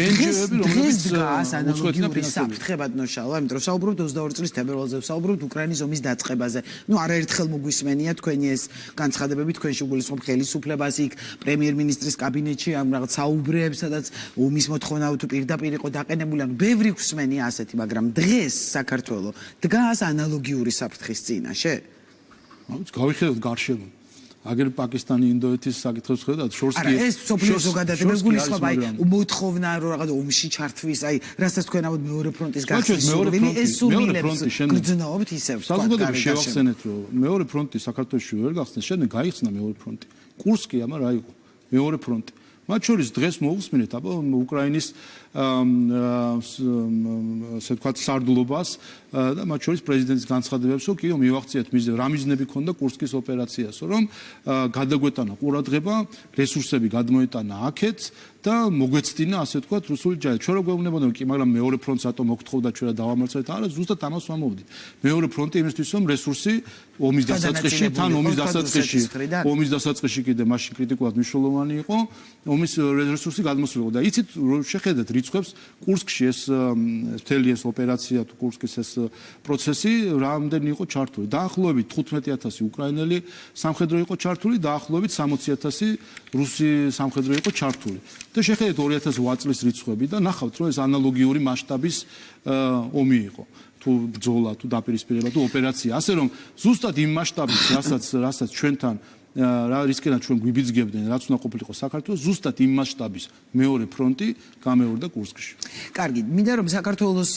დღეს დგას ანალოგიური საფრთხე ბატონშალო, იმიტომ რომ საუბრობთ 22 წლის თებერვალზე, საუბრობთ უკრაინის ომის დაწყებაზე. ნუ არაერთხელ მოგვისმენია თქვენი ეს განცხადებები, თქვენში გულისხმობ ხელისუფლებას იქ პრემიერ-მინისტრის კაბინეტში ამ რაღაც საუბრებს, სადაც ომის მოთხოვნა თუ პირდაპირ იყო დაყენებული, ანუ ბევრი გვსმენია ასეთი, მაგრამ დღეს საქართველო დგას ანალოგიური საფრთხის წინაშე? გავიხედოთ გარშემო. აგერ პაკისტანი, ინდოეთის საკითხებს ხედავთ, შორს კი ეს სოფლიო ზოგადად გულისხმობ, აი მოთხოვნა რომ რაღაც ომში ჩართვის, აი რასაც თქვენ ამბობთ მეორე ფრონტის გახსნის სურვილი, ეს სურვილებს გძნობთ ისევ. საზოგადოება შევახსენეთ, რომ მეორე ფრონტი საქართველოში ვერ გახსნეს, შემდეგ გაიხსნა მეორე ფრონტი. კურსკი ამა რა იყო? მეორე ფრონტი. მათ შორის დღეს მოусმინეთ აბა უკრაინის ასე ვთქვათ სარდლობას და მათ შორის პრეზიდენტის განცხადებებს, რომ კიდევ მივახციეთ რა მიზნები ქონდა კურსკის ოპერაციასო, რომ გადაგვეტანა ყურადღება, რესურსები გადმოეტანა აქეთ და მოგვეცდინა ასე ვთქვათ რუსული ჯარი. ჩვენ რო გვეუბნებოდნენ, კი, მაგრამ მეორე ფრონტს რატომ მოგთხოვდა ჩვენ და დავამარცხეთ? არა, ზუსტად ამას ვამბობდით. მეორე ფრონტი იმისთვის, რომ რესურსი ომის დასაწყისში, თან ომის დასაწყისში კიდე მაშინ კრიტიკულად მნიშვნელოვანი იყო, ომის რესურსი გადმოსულიყო და იცით შეხედეთ რიცხვებს კურსკში ეს მთელი ეს ოპერაცია თუ კურსკის ეს პროცესი რამდენი იყო ჩართული დაახლოებით 15000 უკრაინელი სამხედრო იყო ჩართული დაახლოებით 60000 რუსი სამხედრო იყო ჩართული და შეხედეთ 2008 წლის რიცხვები და ნახავთ რომ ეს ანალოგიური მასშტაბის ომი იყო თუ ბრძოლა თუ დაპირისპირება თუ ოპერაცია ასე რომ ზუსტად იმ მასშტაბის რასაც ჩვენთან რისკენად ჩვენ გვიბიძგებდნენ რაც უნდა ყოფილიყო საქართველოს ზუსტად იმ მასშტაბის მეორე ფრონტი გამეორდა კურსკში. კარგი, მინდა რომ საქართველოს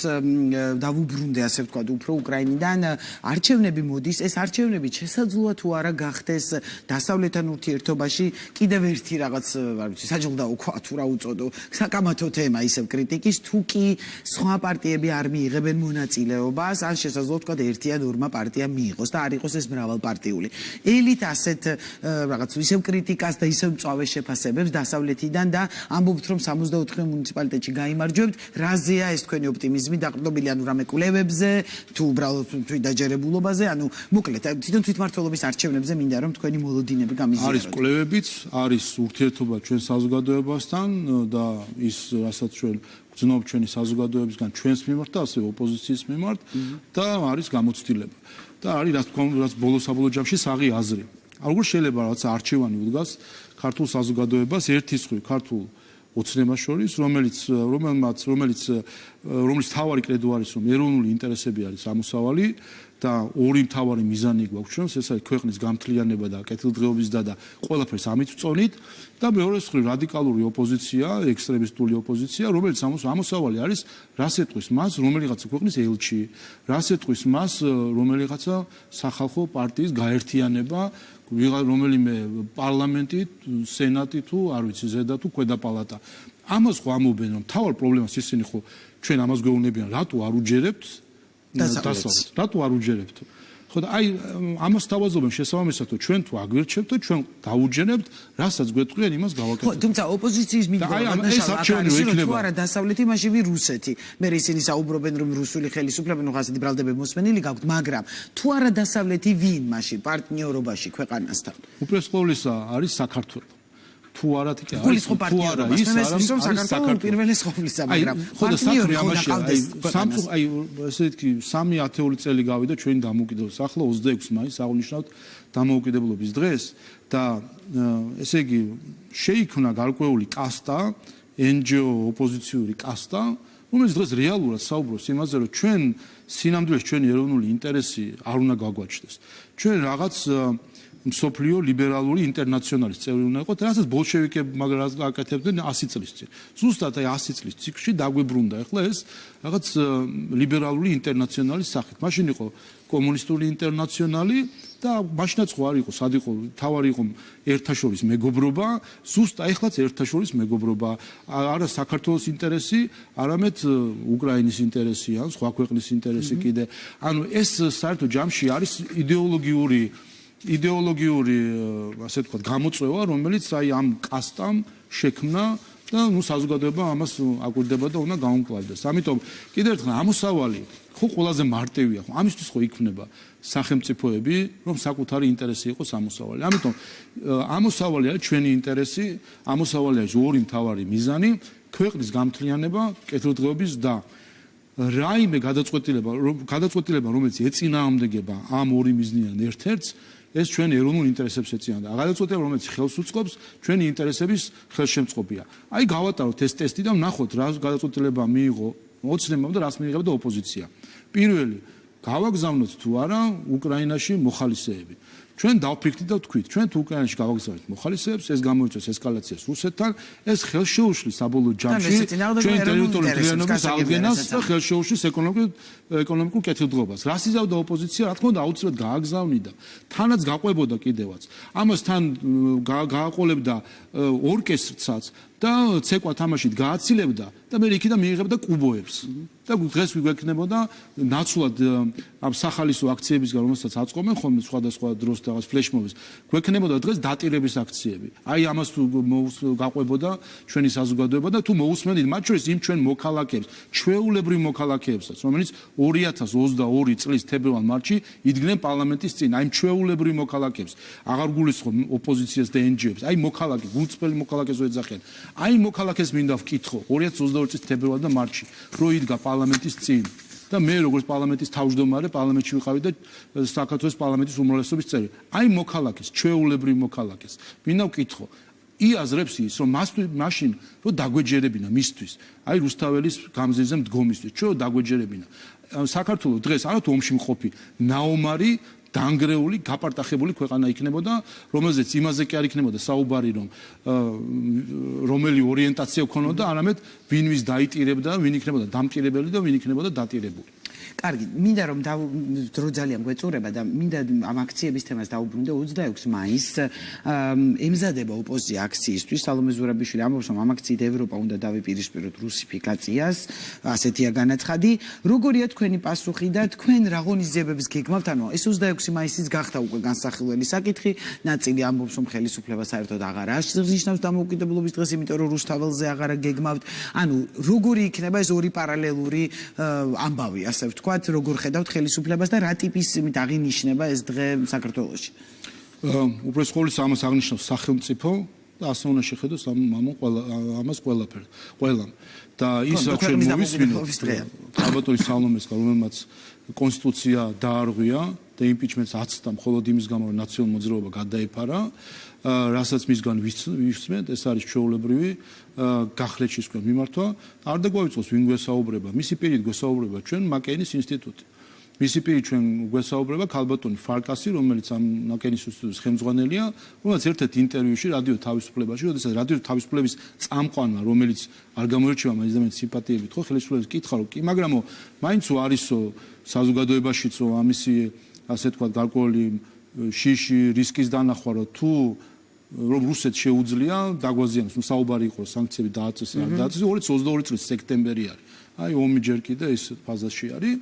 დავუბრუნდე ასე ვთქვათ უფრო უკრაინიდან არჩევნები მოდის ეს არჩევნები შესაძლოა თუ არა გახდეს დასავლეთთან ურთიერთობაში კიდევ ერთი რაღაც არ ვიცი საჯილდაო ქვა თუ რა უწოდო საკამათო თემა ისევ კრიტიკის თუ კი სხვა პარტიები არ მიიღებენ მონაწილეობას ან შესაძლოა ვთქვათ ერთიან ორმა პარტიამ მიიღოს და არ იყოს ეს მრავალპარტიული ელით ასეთ რაღაც ისევ კრიტიკას და ისევ მწვავე შეფასებებს დასავლეთიდან და ამბობთ რომ 64 მუნიციპალიტეტში გაიმარჯვებთ რაზეა ეს თქვენი ოპტიმიზმი დაყრდნობილი ანუ რამე კვლევებზე თუ უბრალოდ თვითდაჯერებულობაზე ანუ მოკლედ თვითმმართველობის არჩევნებზე მინდა რომ თქვენი მოლოდინები გამიზიაროთ არის კვლევებიც არის ურთიერთობა ჩვენ საზოგადოებასთან და ის რასაც ჩვენ გძნობთ ჩვენი საზოგადოებისგან ჩვენს მიმართ და ასევე ოპოზიციის მიმართ და არის გამოცდილება და არის რა თქმა უნდა რაც ბოლო-საბოლოო ჯამში საღი აზრი როგორ შეიძლება რაღაც არჩევანი უდგას ქართულ საზოგადოებას ერთის ხრი ქართულ ოცნებას შორის რომელიც თავარი კრედო არის რომ ეროვნული ინტერესები არის ამოსავალი და ორი მთავარი მიზანი გვაქვს ჩვენს ეს არის ქვეყნის გამთლიანება და კეთილდღეობის და ყველაფერს ამით ვწონით და მეორეს ხრი რადიკალური ოპოზიცია ექსტრემისტული ოპოზიცია რომელიც ამოსავალი არის რას ეტყვის მას რომელიღაცა ქვეყნის ელჩი რას ეტყვის მას რომელიღაცა სახალხო პარტიის გაერთიანება რომელიმე პარლამენტი სენატი თუ არ ვიცი ზედა თუ ქვედა პალატა ამას ხო ამობენ რომ თავარ პრობლემას ისინი ხო ჩვენ ამას გვეუბნებიან რატო არ უჯერებთ დასავლეთს რატო არ უჯერებთ ხო და აი ამას თავაზობენ შესაბამისად რომ ჩვენ თუ აგვირჩევთ და ჩვენ დაუჯერებთ რასაც გვეტყვიან იმას გავაკეთებთ ხო თუმცა ოპოზიციის მიგდროა თუ არა დასავლეთი მაშინ რუსეთი მე ისინი საუბრობენ რომ რუსული ხელისუფლება ნუ ხასეთი ბრალდები მოსმენილი გაქვთ მაგრამ თუ არა დასავლეთი ვინ მაშინ პარტნიორობაში ქვეყანასთან უპირველეს ყოვლისა არის საქართველო თუ არა თქე არის თუ არა ის საქართველოს პირველი სოფლისა მაგრამ პარტნიორი ამაში აი ესე იგი 3 ათეული წელი გავიდა ჩვენი დამოუკიდებლობის ახლა 26 მაისს აღნიშნავთ დამოუკიდებლობის დღეს და ესე იგი შეიქმნა გარკვეული კასტა NGO ოპოზიციური კასტა რომელიც დღეს რეალურად საუბრობს იმაზე რომ ჩვენ სინამდვილეს ჩვენი ეროვნული ინტერესი არ უნდა გაგვაჩნდეს ჩვენ რაღაც მსოფლიო ლიბერალური ინტერნაციონალის წევრი უნდა იყოთ, რასაც ბოლშევიკები მაგრამ აკეთებდნენ 100 წლის წინ. ზუსტად აი 100 წლის ციკლში დაგვებრუნდა ახლა ეს რაღაც ლიბერალური ინტერნაციონალის სახით. მაშინ იყო კომუნისტური ინტერნაციონალი და მაშინაც ხო არ იყო, სად იყო, თავარი იყო ერთაშორის მეგობრობა, ზუსტად ეხლაც ერთაშორის მეგობრობა. არა საქართველოს ინტერესი, არამედ უკრაინის ინტერესი, ან სხვა ქვეყნის ინტერესი კიდე. ანუ ეს საერთო ჯამში არის იდეოლოგიური ასე ვთქვათ გამოწვევა რომელიც აი ამ კასტამ შექმნა და ნუ საზოგადოება ამას აკვირდება და უნდა გაუმკლავდეს. ამიტომ კიდევ ერთხელ ამოსავალი ხო ყველაზე მარტივია ხო ამისთვის ხო იქმნება სახელმწიფოები რომ საკუთარი ინტერესი იყოს ამოსავალი. ამიტომ ამოსავალი არის ჩვენი ინტერესი, ამოსავალი არის ორი მთავარი მიზანი ქვეყნის გამთლიანება, კეთილდღეობის და რაიმე გადაწყვეტილება რომელიც ეწინააღმდეგება ამ ორი მიზნიდან ერთ-ერთს ეს ჩვენ ეროვნულ ინტერესებს ეწინააღმდეგება. გადაწყვეტილება რომელიც ხელს უწყობს ჩვენი ინტერესების ხელშემწყობია. აი გავატაროთ ეს ტესტი და ვნახოთ რა გადაწყვეტილება მიიღო ოცნებამ და რას მიიღებდა ოპოზიცია. პირველი გავაგზავნოთ თუ არა უკრაინაში მოხალისეები. ჩვენ დავფიქრდით და ვთქვით, ჩვენ თუ უკრაინაში გავაგზავნეთ მოხალისეებს, ეს გამოიწვევს ესკალაციას რუსეთთან, ეს ხელშეუშლის საბოლოო ჯამში ჩვენ ტერიტორიულ მთლიანობას აღდგენას და ხელშეუშლის ეკონომიკურ კეთილდღეობას. რას იზავდა ოპოზიცია, რა თქმა უნდა, აუცილებლად გააგზავნიდა. თანაც გაყვებოდა კიდევაც. ამასთან გააყოლებდა ორკესტრსაც და ცეკვა თამაშით გააცილებდა და მე იქიდან მიიღებდა კუბოებს. და დღეს ვიგვექნებოდა ნაცვლად ამ სახალისო აქციებისგან რომელსაც აწყობენ ხოლმე სხვადასხვა დროს და რაღაც ფლეშმობის, გვექნებოდა დღეს დატირების აქციები. აი ამას თუ გაყვებოდა ჩვენი საზოგადოება და თუ მოусმენდით მათ შორის იმ ჩვენ მოქალაქეებს, ჩვეულებრივ მოქალაქეებსაც, რომელიც 2022 წლის თებერვალ მარტში იდგნენ პარლამენტის წინ, აი ჩვეულებრივ მოქალაქეებს, აღარ გულისხმობ ოპოზიციას და NGO-ებს, აი მოქალაქე, გულწრფელი მოქალაქეს ვეძახიან. აი მოქალაქეს მინდა ვკითხო 2022 წლის თებერვალ და მარტში, რო იდგა პარლამენტის წინ. და მე როგორც პარლამენტის თავმჯდომარე პარლამენტში ვიყავი და საქართველოს პარლამენტის უმრავლესობის წევრი. აი მოქალაქეს, ჩვეულებრივ მოქალაქეს. მინდა ვკითხო, იაზრებს ის, რომ მაშინ რო დაგვეჯერებინა მისთვის, აი რუსთაველის გამზირზე მდგომისთვის, ჩვენ დაგვეჯერებინა. საქართველოს დღეს არათუ ომში მყოფი, ნაომარი დანგრეული, გაპარტახებული ქვეყანა იქნებოდა, რომელზეც იმაზე კი არ იქნებოდა საუბარი, რომ რომელი ორიენტაცია ქონოდა, არამედ ვინ ვის დაიტირებდა, ვინ იქნებოდა დამტირებელი და ვინ იქნებოდა დატირებული. კარგი, მინდა რომ დრო ძალიან გვეწურება და მინდა ამ აქციების თემას დაუბრუნდე 26 მაისს ემზადება ოპოზიცია აქციისთვის. სალომე ზურაბიშვილი ამბობს, რომ ამ აქციით ევროპა უნდა დავიპირისპიროთ რუსიფიკაციას, ასეთია განაცხადი. როგორია თქვენი პასუხი და თქვენ რა ღონისძიებებს გეგმავთ? ანუ ეს 26 მაისის გახდა უკვე განსახილველი საკითხი. ნაწილი ამბობს, რომ ხელისუფლება საერთოდ აღარ აღნიშნავს დამოუკიდებლობის დღეს, იმიტომ რომ რუსთაველზე აღარ გეგმავთ. ანუ როგორი იქნება ეს ორი პარალელური ამბავი, ასე ვთქვათ, როგორ ხედავთ ხელისუფლებას და რა ტიპის აღინიშნება ეს დღე საქართველოში? უბრალოდ ყოველს ამას აღნიშნავს სახელმწიფო და ასე უნდა შეხედოს ამას ყველამ. და ის რაც ჩვენ მოვისმინოთ ალბათ სალომეს, რომელმაც კონსტიტუცია დაარღვია და იმპიჩმენტს აცდა მხოლოდ იმის გამო, რომ ნაციონალური მოძრაობა გადაეფარა, რასაც მისგან ვისმენთ, ეს არის ჩვეულებრივი გახლეჩის თქვენ მიმართვა. არ დაგვავიწყოს ვინ გვესაუბრება, მისი პირით გვესაუბრება ჩვენ მაკეინის ინსტიტუტი. მისი პირით ჩვენ გვესაუბრება ქალბატონი ფარკასი, რომელიც ამ მაკეინის ინსტიტუტის ხელმძღვანელია, რომელიც ერთ-ერთ ინტერვიუში რადიო თავისუფლებაში, როდესაც რადიო თავისუფლების წამყვანმა, რომელიც არ გამოირჩევა მაინც სიმპათიებით, ხო, ხელისუფლებას კითხა, რომ კი, მაგრამ მაინც არისო საზოგადოებაშიცო ამისი, ასე თქვა, გარკვეული შიში რისკის დანახვა, რომ თუ რომ რუსეთს შეუძლია დაგვაზიანოს, საუბარი იყო სანქციები დააწეს, არ დააწეს, 2022 წლის სექტემბერი არის. აი ომი ჯერ კიდე ეს ფაზაში არის.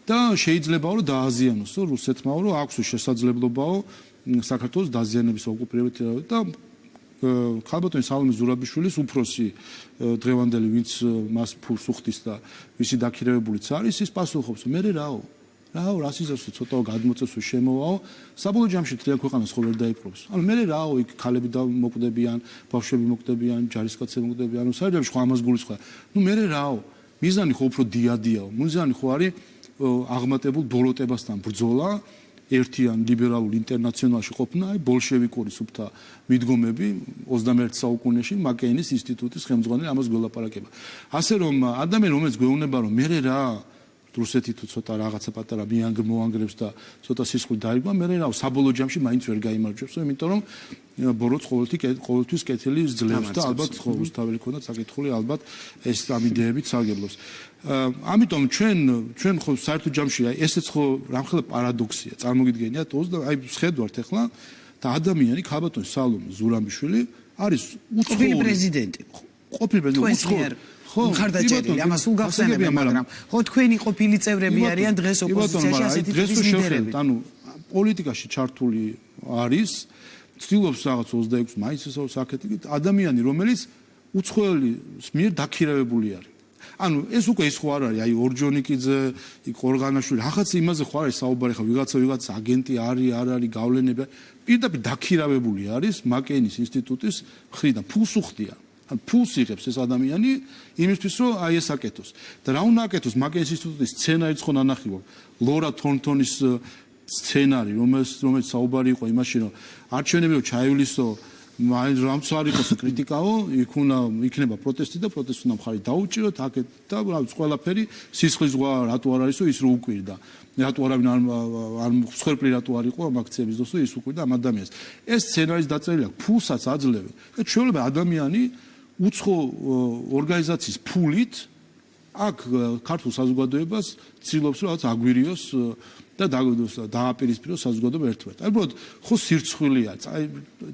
და შეიძლება რომ დააზიანოს რუსეთმა, რომ აქვს შესაძლებლობაო საქართველოს დაზიანების ოკუპირებითი და ქალბატონი სალომე ზურაბიშვილის უფროსი დღევანდელი, ვინც მას ფულს უხდის და ვისი დაქირავებულიც არის, ის პასუხობს, მე რაო, რასიზმს ცოტა გადმოწესო შემოვაო, საბოლოო ჯამში მთლიან ქვეყანას ხო ვერ დაიპყრობს. ანუ მე რაო, იქ ქალები მოკვდებიან, ბავშვები მოკვდებიან, ჯარისკაცები მოკვდებიან, ანუ საერთოდ ხო ამას გულისხმობ. ნუ მე რაო, მიზანი ხო უფრო დიადიაო, მიზანი ხო არის აღმატებულ ბოლოტებასთან ბრძოლა, ერთიან ლიბერალურ ინტერნაციონალში ყოფნა, აი ბოლშევიკური სუფთა მიდგომები 21 საუკუნეში მაკეინის ინსტიტუტის ხელმძღვანელი ამას გველაპარაკება. ასე რომ ადამიანი რომელიც გვეუბნება რომ მე რა რუსეთი თუ ცოტა რაღაცა პატარა მოანგრევს და ცოტა სისხლი დაიგვა, მე რა საბოლოო ჯამში მაინც ვერ გაიმარჯვებს, იმიტომ რომ ბოროტს ყოველთვის კეთილი ძლევს და ალბათ რუსთაველი ქონდა საკითხული, ალბათ ეს ამ იდეებით სარგებლობს. ამიტომ ჩვენ ხო საერთო ჯამში აი ესეც ხო რამხელა პარადოქსია, წარმოგიდგენიათ, აი შედვართ ახლა და ადამიანი ქალბატონი სალომე ზურაბიშვილი არის უცხოური პრეზიდენტი. ყოფილი პრეზიდენტი ხო, მხარდაჭერილი, ამას სულ გახსენებია, მაგრამ ხო თქვენი ყოფილი წევრები არიან დღეს ოპოზიციაში ასეთი ტიპის ლიდერები. ანუ პოლიტიკაში ჩართული არის, ცდილობს რაღაც 26 მაისს საკეთი ადამიანი, რომელიც უცხოელის მიერ დაქირავებული არის. ანუ ეს უკვე ის ხო არ არის, აი ორჯონიკიძე, იქ ორღანაშვილი, რაღაც იმაზე ხო არის საუბარი, ხო ვიღაცა აგენტი არის, არ არის გავლენება, პირდაპირ დაქირავებული არის მაკეინის ინსტიტუტის მხრიდან, ფულს უხდიან. ფულს იღებს ეს ადამიანი იმისთვის, რომ აი ეს აკეთოს. და რა უნდა აკეთოს მაკეინის ინსტიტუტის სცენარიც ხო ნანახი გვაქვს. ლორა თორნტონის სცენარი, რომელიც საუბარი იყო იმაში, რომ არჩევნებიო ჩაივლისო, რამც არ იყოს კრიტიკაო, იქ უნდა იქნება პროტესტი და პროტესტს უნდა მხარი დაუჭიროთ, აკეთ და ყველაფერი სისხლის ზღვა რატო არ არისო, ის რო უკვირდა. რატო არავინ არ მსხვერპლი რატო არ იყო ამ აქციების დროს, ის უკვირდა ამ ადამიანს. ეს სცენარის დაწერილია, ფულსაც აძლევენ. და შეიძლება ადამიანი უცხო ორგანიზაციის ფულით აქ ქართულ საზოგადოებას ცდილობს რომ რაღაც აგვირიოს და დააპირისპირო საზოგადოება ერთმანეთს. აი უბრალოდ ხო სირცხვილია. აი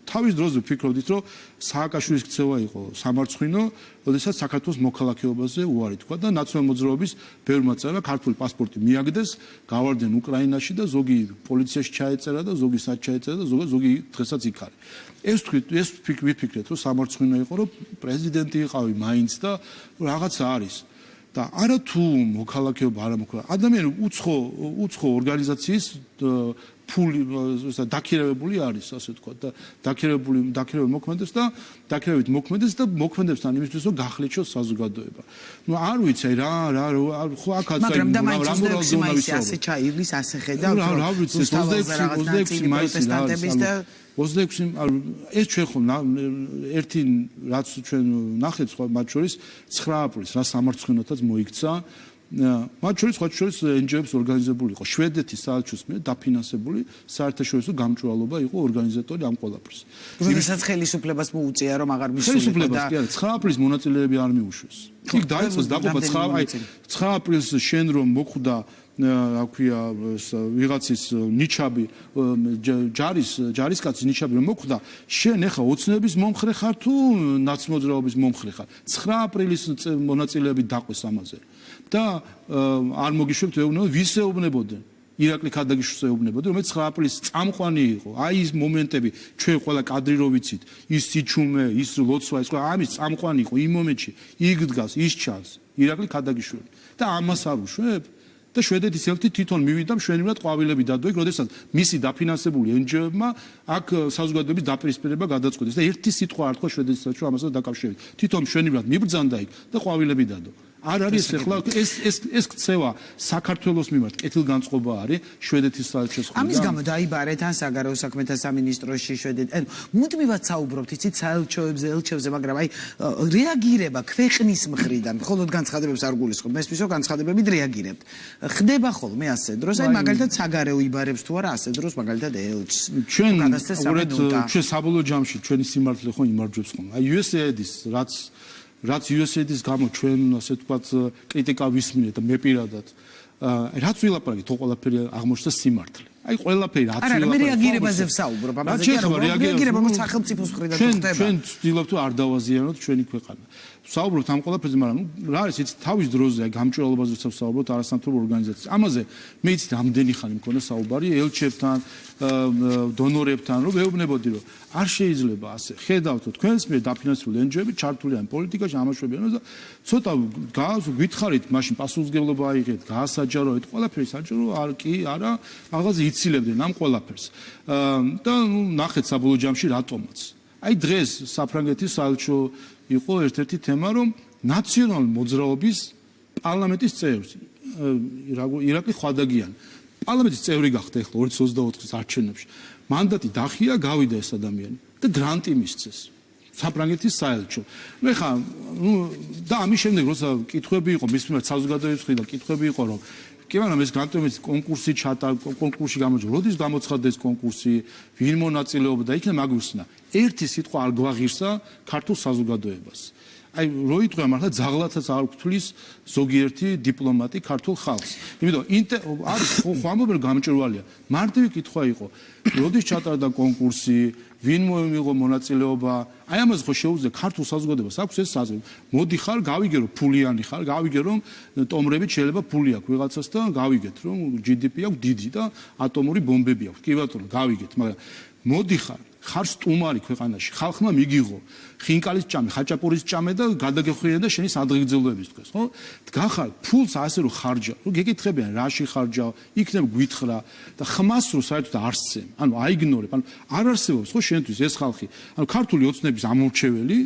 თავის დროზე ვფიქრობდით, რომ სააკაშვილის ქცევა იყო სამარცხვინო, როდესაც საქართველოს მოქალაქეობაზე უარი თქვა და ნაციონალურ მოძრაობის ბევრმა წერა ქართული პასპორტი მიაგდეს, გავარდნენ უკრაინაში და ზოგი პოლიციაში ჩაეწერა და ზოგი სად ჩაეწერა და ზოგი დღესაც იქ არის. ეს ვფიქრეთ, რომ სამარცხვინო იყო, რომ პრეზიდენტი იყავი მაინც და რაღაცა არის. და არა თუ მოქალაქეობა არა მოქალაქე ადამიანი უცხო ორგანიზაციის ფული დაქირავებული არის ასე ვთქვა და დაქირავებული მოქმედებს და დაქირავებით მოქმედებს და მოქმედებსთან იმისთვის რომ გახლეჩოს საზოგადოება. ნუ არ ვიცი რა ხო აქაც მაგრამ და მაინც მაისი ასე ჩაივლის ასე ხედავ რა ვიცი 26 მაისი და 26 ეს ჩვენ ხო ერთი რაც ჩვენ ნახეთ სხვა მათ შორის 9 აპრილს რა სამარცხვინოთაც მოიქცა მათ შორის NGO-ებს ორგანიზებული იყო შვედეთის საელჩოს მიერ დაფინანსებული საერთაშორისო გამჭვირვალობა იყო ორგანიზატორი ამ ყველაფრის. როდესაც ხელისუფლებას მოუწია რომ აღარ მისულიყო და 9 აპრილს მონაწილეები არ მიუშვეს. იქ დაიწყეს დაყოფა 9 აპრილს შენ რომ მოხვდა რა ქვია ვიღაცის ნიჩაბი ჯარისკაცის ნიჩაბი რომ მოხვდა შენ ეხა ოცნების მომხრე ხარ თუ ნაცმოძრაობის მომხრე ხარ 9 აპრილის მონაწილეები დაყვეს ამაზე და არ მოგიშვებთ ეუბნებოდ ვის ეუბნებოდნენ ირაკლი ქადაგიშვილს ეუბნებოდნენ რომელიც 9 აპრილის წამყვანი იყო აი ის მომენტები ჩვენ ყველა კადრი რო ვიცით ის სიჩუმე ის ლოცვა ის ამის წამყვანი იყო იმ მომენტში იქ დგას ის ჩანს ირაკლი ქადაგიშვილი და ამას არ უშვებ და შვედეთის ელჩი თვითონ მივიდა მშვენივრად ყვავილები დადო იქ როდესაც მისი დაფინანსებული NGO-ებმა აქ საზოგადოების დაპირისპირება გადაწყვეტეს და ერთი სიტყვა არ თქვა შვედეთის ელჩს ამასაც დაკავშირებით თვითონ მშვენივრად მიბრძანდა იქ და ყვავილები დადო არ არის ახლა ეს ქცევა საქართველოს მიმართ კეთილგანწყობა არის შვედეთის საელჩოს ხოლმე ამის გამო დაიბარეთ ან საგარეო საქმეთა სამინისტროში შვედეთ ანუ მუდმივად საუბრობთ იცით საელჩოებზე ელჩებზე მაგრამ აი რეაგირება ქვეყნის მხრიდან მხოლოდ განცხადებებს არ გულისხმობ მესმის რომ განცხადებებით რეაგირებთ ხდება ხოლმე ასე დროს აი მაგალითად საგარეო იბარებს თუ არა ასე დროს მაგალითად ელჩს ჩვენ საბოლოო ჯამში ჩვენი სიმართლე ხო იმარჯვებს ხოლმე აი USAID-ის რაც USAID-ის გამო ჩვენ ასე ვთქვათ კრიტიკა ვისმინეთ და მე პირადად რაც ვილაპარაკეთ თო ყველაფერი აღმოჩნდა სიმართლე აი ყველაფერი რაც ვილაპარაკეთ არა რეაგირებაზე ვსაუბრობ ამაზე კი არა რეაგირება როგორც სახელმწიფოს მხრიდან ხდება ჩვენ ვცდილობთ რომ არ დავაზიანოთ ჩვენი ქვეყანა ვსაუბრობთ ამ ყველაფერზე მაგრამ რა არის იცით თავის დროზე აი გამჭვირვალობაზე ვსაუბრობთ არასამთავრობო ორგანიზაციებს ამაზე მე იცით ამდენი ხანი მქონდა საუბარი ელჩებთან დონორებთან რომ ეუბნებოდი რომ არ შეიძლება ასე ხედავთ თქვენს მიერ დაფინანსებული NGO-ები ჩართული ან პოლიტიკაში ამაშვებიან და ცოტა გითხარით მაშინ პასუხისმგებლობა აიღეთ გაასაჯაროეთ ყველაფერი საჯარო არ კი არა რაღაცა ცილებდნენ ამ ყველაფერს და ნახეთ საბოლოო ჯამში რატომაც აი დღეს საფრანგეთის საელჩო იყო ერთ-ერთი თემა რომ ნაციონალური მოძრაობის პარლამენტის წევრს ირაკლი ხვადაგიანი პარლამენტის წევრი გახდა ახლა 2024-ის არჩევნებში მანდატი დახია გავიდა ეს ადამიანი და გრანტი მისცეს საფრანგეთის საელჩო ნუ ხა და ამის შემდეგ როცა კითხვები იყო მის მიმართ საზოგადოების მხრიდან კითხვები იყო რომ კი მაგრამ ეს გრანტების კონკურსი კონკურსში გამოჩნდა როდის გამოცხადდა ეს კონკურსი ვინ მონაწილეობდა და იქნებ აგვიხსნა ერთი სიტყვა არ გვაღირსა ქართულ საზოგადოებას აი რო იტყვია მართლა ძაღლათაც არ გვთვლის ზოგიერთი დიპლომატი ქართულ ხალხს იმიტომ არის ხო ამბობენ გამჭვირვალეა მარტივი კითხვა იყო როდის ჩატარდა კონკურსი ვინ მოიმიღო მონაწილეობა აი ამას ხო შეუძლია ქართულ საზოგადოებას აქვს ეს საზრები მოდი ხარ გავიგერო ფულიანი ხარ გავიგერო ტომრებით შეიძლება ფული აქვს ვიღაცას და გავიგეთ რომ GDP აქვს დიდი და ატომური ბომბები აქვს კი ბატონო გავიგეთ მაგრამ მოდი ხარ სტუმარი ქვეყანაში ხალხმა მიგიღო ხინკალის ჭამე ხაჭაპურის ჭამე და გადაგეხვიე და შენი სადღეგრძელოების თქვეს ხო დგახარ ფულს ასე რომ ხარჯა რომ გეკითხებიან რაში ხარჯა იქნებ გვითხრა და ხმას რო საერთოდ არსემ ანუ აიგნორებ ანუ არ არსებობს ხო შენთვის ეს ხალხი ანუ ქართული ოცნების ამორჩეველი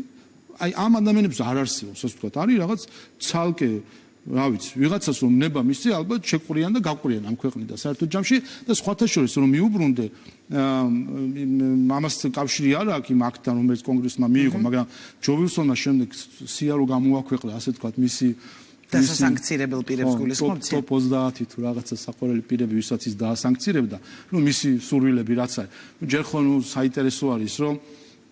აი ამ ადამიანებს არ არსებობს ასე ვთქვათ არის რაღაც ცალკე რა ვიცი ვიღაცას რომ ნება მისცე ალბათ შეყვრიან და გაყვრიან ამ ქვეყნიდან საერთოდ ჯამში და სხვათა შორის რომ მიუბრუნდე ამას კავშირი არ აქვს იმ აქტთან რომელიც კონგრესმა მიიღო მაგრამ ჯო ვილსონმა შემდეგ სიარო გამოაქვეყნა ასე ვთქვათ მისი დასასანქცირებელ პირებს გულისხმობთ ტოპ 30 თუ რაღაცა საყვარელი პირები ვისაც ის დაასანქცირებდა ნუ მისი სურვილები რაც არის ჯერ ხო ნუ საინტერესო არის რომ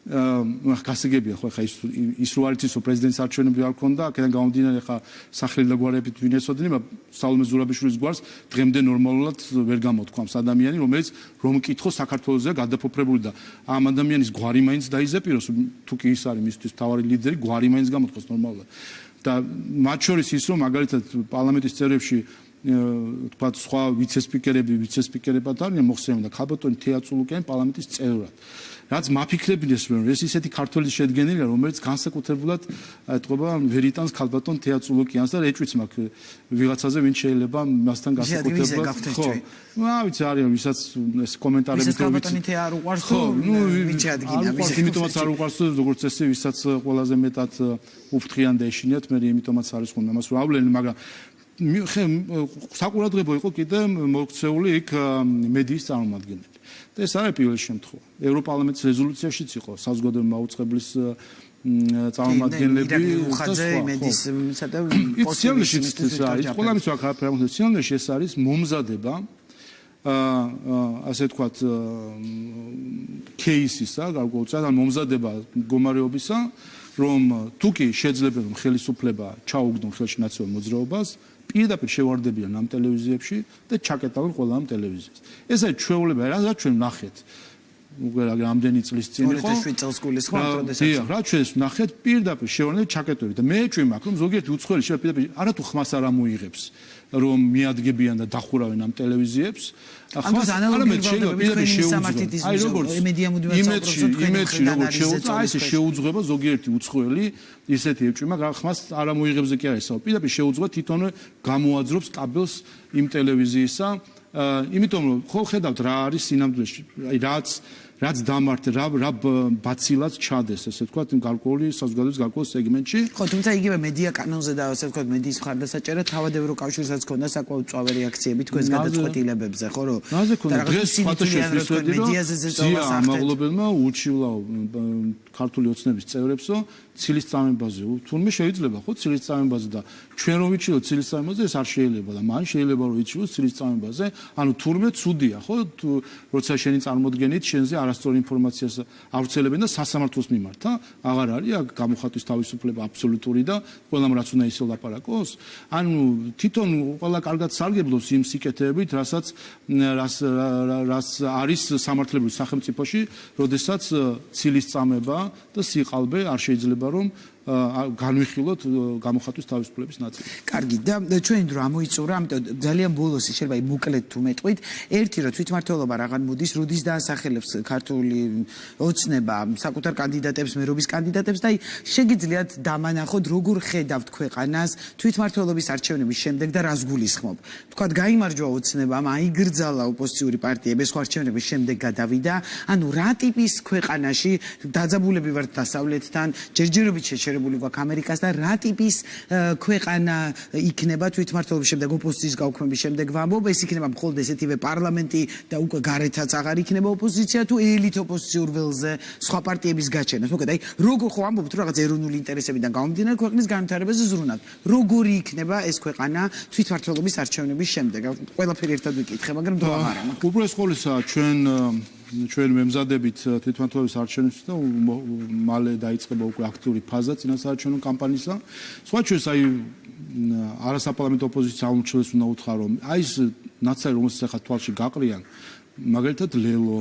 გასაგებია ხო ხა ის რო არის ისო პრეზიდენტის არჩევნები არ ქონდა, აქედან გამომდინარე ხა სახელი და გვარებით ვინ ეცოდინება სალომე ზურაბიშვილის გვარს დღემდე ნორმალურად ვერ გამოთქვამს ადამიანი, რომელიც რომ მკითხო საქართველოსზე გადაფოფრებული და ამ ადამიანის გვარი მაინც დაიზეპიროს, თუ კი ის არის მისთვის მთავარი ლიდერი, გვარი მაინც გამოთქვას ნორმალურად. და მათ შორის ის რომ მაგალითად პარლამენტის წევრებში თქვა სხვა ვიცე-სპიკერებად არიან მოხსენებული და ქალბატონი თეატრულუკიანი პარლამენტის წევრად. რაც მაფიქრებინეს რომ ეს ისეთი ქართველი შედგენილია, რომელიც განსაკუთრებულად ეთყობა ვერიტანს ქალბატონ თეატრულუკიანს და ეჭვიც მაქვს ვიღაცაზე ვინ შეიძლება მასთან განსაკუთრებულად ხო. ვიცი არიან ვისაც ეს კომენტარები თოვით. ქალბატონი თეა არ უყვარს თუ ვინ შეადგინა მის იმიტომაც არ უყვარს თუ როგორც წესი ვისაც ყველაზე მეტად უფრთხიან და ეშინიათ მე იმიტომაც არის ხომ ამას რა ავლენი მაგრამ საყურადღებო იყო კიდე მოქცეული იქ მედიის წარმომადგენლები. და ეს არის პირველი შემთხვევა. ევროპარლამენტის რეზოლუციაშიც იყო საზოგადოებრივი მაუწყებლის წარმომადგენლები უხაძე მედიისა და პოსტიალში ეს არის. ყველამის ვაკრაფერამოთსიალში ეს არის მომზადება ასე თქვათ кейსისა, გარკვეულწილად მომზადება მდგომარეობისა, რომ თუ კი შეიძლება რომ ხელისუფლება ჩაუგდონ ხელში ნაციონალურ მოძრაობას, პირდაპირ შევარდებიან ამ ტელევიზიებში და ჩაკეტავენ ყველა ამ ტელევიზიას. ეს არის ჩვეულება, რაც ჩვენ ნახეთ. უკვე რამდენი წლის წინ იყო. 2007 წელს გულისხმობ, როდესაც რა ჩვენ ნახეთ პირდაპირ შევარდნენ ჩაკეტები და მე ჩვენ მაქვს რომ ზოგიერთი უცხოელი შეიძლება პირდაპირ არათუ ხმას არ ამოიღებს. რომ მიადგებიან და დახურავენ ამ ტელევიზიებს. ხმას ანალოგიური ვალდებები სამართლის აი როგორც იმედში როგორც შეუძლება, აი ესე შეუძლება ზოგიერთი უცხოელი ისეთი ეჭვი, მაგრამ ხმას არ ამოიღებს კი არის საუბარი. პირდაპირ შეუძლება თვითონვე გამოაძრობს კაბელს იმ ტელევიზიისა. იმიტომ რომ ხო ხედავთ რა არის სინამდვილეში, აი რაც დამართე, რა ბაცილად ჩადეს, ესე ვთქვათ, იმ გარკვეული საზოგადოების გარკვეულ სეგმენტში. ხო, თუმცა იგივე მედია კანონზე და ასე ვთქვათ, მედიის მხარდასაჭერად თავად ევროკავშირსაც ქონდა საკმაოდ მწვავე რეაქციები თქვენს გადაწყვეტილებებზე, ხო რომ რაზე ქონდა დღეს ფოტოშოპის მედიაზე ზეწოლა სახეთ. ამაღლობელმა უჩივლა ქართული ოცნების წევრებსო ცილის წამებაზე. თურმე შეიძლება ხო ცილის წამებაზე და ჩვენ რომ ვიჩილოთ ცილის წამებაზე ეს არ შეიძლება და მან შეიძლება რომ ვიჩილოთ ცილის წამებაზე. ანუ თურმე ცუდია ხო როცა შენი წარმოდგენით შენზე არასწორი ინფორმაციას ავრცელებენ და სასამართლოს მიმართ, აღარ არის აქ გამოხატვის თავისუფლება აბსოლუტური და ყველამ რაც უნდა ისე ლაპარაკოს. ანუ თვითონ ყველა კარგად სარგებლობს იმ სიკეთეებით, რას არის სამართლებრივ სახელმწიფოში, როდესაც ცილის წამება და სიყალბე არ შეიძლება რომ განვიხილოთ გამოხატვის თავისუფლების ნაწილი. კარგი და ჩვენი დრო ამოიწურა, ამიტომ ძალიან ბოლოს შეიძლება მოკლედ თუ მეტყვით, ერთი რომ თვითმმართველობა რაღაც მოდის, როდის დაასახელებს ქართული ოცნება საკუთარ კანდიდატებს, მერობის კანდიდატებს და შეგიძლიათ დამანახოთ როგორ ხედავთ ქვეყანას თვითმმართველობის არჩევნების შემდეგ და რას გულისხმობ. თქვათ გაიმარჯვა ოცნებამ, აიგრძალა ოპოზიციური პარტიები, სხვა არჩევნების შემდეგ გადავიდა, ანუ რა ტიპის ქვეყანაში დაძაბულები ვართ დასავლეთთან, ჯერჯერობით შეჩერებული გვაქვს ამერიკას და რა ტიპის ქვეყანა იქნება თვითმმართველობის შემდეგ ოპოზიციის გაუქმების შემდეგ ვამბობ, ეს იქნება მხოლოდ ესეთივე პარლამენტი და უკვე გარეთაც აღარ იქნება ოპოზიცია თუ ელით ოპოზიციურ ველზე სხვა პარტიების გაჩენას. მოკლედ, აი როგორ ხო ამბობთ რომ რაღაც ეროვნული ინტერესებიდან გამომდინარე ქვეყნის განვითარებაზე ზრუნავთ. როგორი იქნება ეს ქვეყანა თვითმმართველობის არჩევნების შემდეგ? ყველაფერი ერთად ვიკითხე, მაგრამ დავამარა. უბრალოდ ყოველისა ჩვენ მემზადებით თვითმმართველობის არჩევნებს და მალე დაიწყება უკვე აქტიური ფაზა წინასაარჩევნო კამპანიისა. სხვა ჩვენს აი არასაპარლამენტო ოპოზიციის აღმოჩენას უნდა უთხრა რომ აი ეს ნაცარი რომელსაც ახლა თვალში გაყრიან მაგალითად ლელო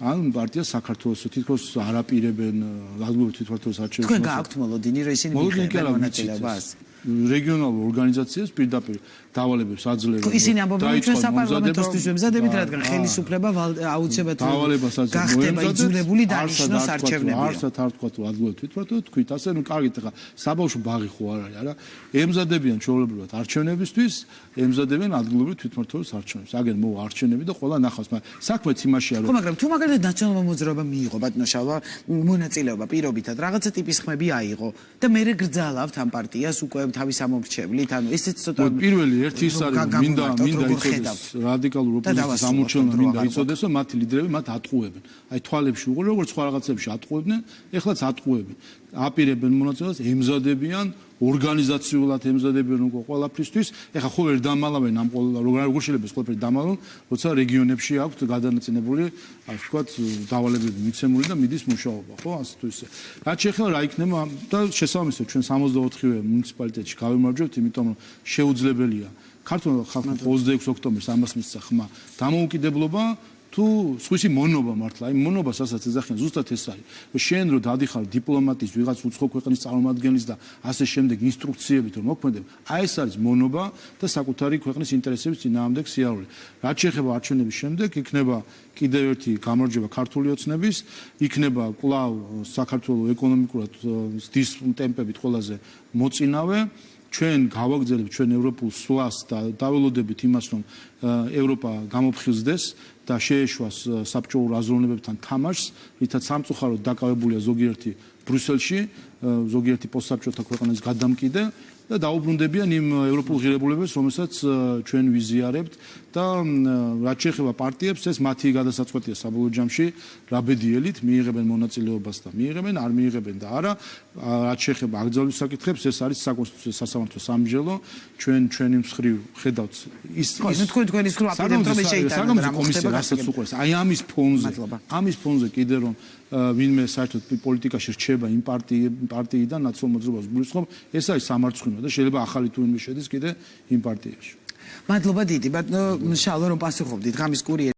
ან პარტია საქართველოს თითქოს არაპირებენ ადგილობრივ თვითმმართველობის არჩევნებს. თქვენ გააქვთ მოლოდინი რომ ისინი მიიღებენ მონაწილეობას? რეგიონალურ ორგანიზაციებს პირდაპირ დავალებებს აძლევენ. ისინი ამბობენ რომ ჩვენ საპარლამენტოსთვის ვემზადებით, რადგან ხელისუფლება აუცილებლად გახდება იძულებული დანიშნოს არჩევნები. არსად არ თქვა თუ ადგილობრივ თვითმმართველობა თქვით ასე, ნუ კარგით ახლა საბავშვო ბაღი ხო არ არის, არა? ემზადებიან ჩვეულებრივად არჩევნებისთვის, ემზადებიან ადგილობრივ თვითმმართველობის არჩევნებს. აგერ მოვა არჩევნები და ყველა ნახავს, მაგრამ საქმეც იმაშია რომ ხო, მაგრამ თუ მაგალითად ნაციონალურმა მოძრაობამ მიიღო ბატონშალვა მონაწილეობა პირობითად, რაღაცა ტიპის ხმები აიღო და მე გრძალავთ ამ პარტიას უკვე თავის ამორჩევლით, ანუ ესეც ცოტა პირველი ერთი ის არის მინდა იცოდეს რადიკალურ ოპოზიციას ამორჩევნა მინდა იცოდეს რომ მათი ლიდერები მათ ატყუებენ. აი თვალებში უყურე როგორც სხვა რაღაცებში ატყუებდნენ, ეხლაც ატყუებენ. აპირებენ მონაწილეობას, ემზადებიან ორგანიზაციულად ემზადებიან უკვე ყველაფრისთვის. ეხლა ხო ვერ დამალავენ ამ როგორ შეიძლება ეს ყველაფერი დამალონ, როცა რეგიონებში აქვთ გადანაწილებული, ასე ვთქვათ, დავალებები მიცემული და მიდის მუშაობა, ხო, ასე თუ ისე. რაც შეეხება რა იქნება და შესაბამისად ჩვენ 64-ვე მუნიციპალიტეტში გავიმარჯვებთ, იმიტომ რომ შეუძლებელია ქართულ ხალხმა 26 ოქტომბერს ამას მისცა ხმა დამოუკიდებლობა თუ სხვისი მონობა მართლა, აი მონობას ასაც ეძახიან, ზუსტად ეს არის. შენ რო დადიხარ დიპლომატის, ვიღაც უცხო ქვეყნის წარმომადგენლის და ასე შემდეგ ინსტრუქციებით რომ მოქმედებ, აი ეს არის მონობა და საკუთარი ქვეყნის ინტერესების წინააღმდეგ სიარული. რაც შეეხება არჩევნების შემდეგ, იქნება კიდევ ერთი გამარჯვება ქართული ოცნების, იქნება კვლავ საქართველოს ეკონომიკურად ზრდის ტემპებით ყველაზე მოწინავე. ჩვენ გავაგრძელებთ ჩვენ ევროპულ სვლას და დაველოდებით იმას, რომ ევროპა გამოფხიზდეს და შეეშვას საბჭოურ აზროვნებებთან თამაშს, რითაც სამწუხაროდ დაკავებულია ზოგიერთი ბრიუსელში, ზოგიერთი პოსტსაბჭოთა ქვეყნების გადამკიდე და დაუბრუნდებიან იმ ევროპულ ღირებულებებს, რომელსაც ჩვენ ვიზიარებთ და რაც შეეხება პარტიებს, ეს მათი გადასაწყვეტია საბოლოო ჯამში, რა ბედიელით მიიღებენ მონაწილეობას და მიიღებენ, არ მიიღებენ და არა. რაც შეეხება აკრძალვის საკითხებს, ეს არის საკონსტიტუციო სასამართლო სამსჯელო, ჩვენი მსხრივ ხედავთ ის თქვენი მსხრივ აპირებთ რომ შეიტანო რა კომისია რასაც უყურებს. აი ამის ფონზე კიდე რომ ვინმე საერთოდ პოლიტიკაში რჩება იმ პარტიიდან ნაციონალურ მოძრაობას გულისხმობ, ეს არის სამარცხვინო და შეიძლება ახალი თუ ვინმე შედის კიდე იმ პარტიაში. მადლობა დიდი, ბატონო შალო რომ პასუხობდით ღამის კურიერი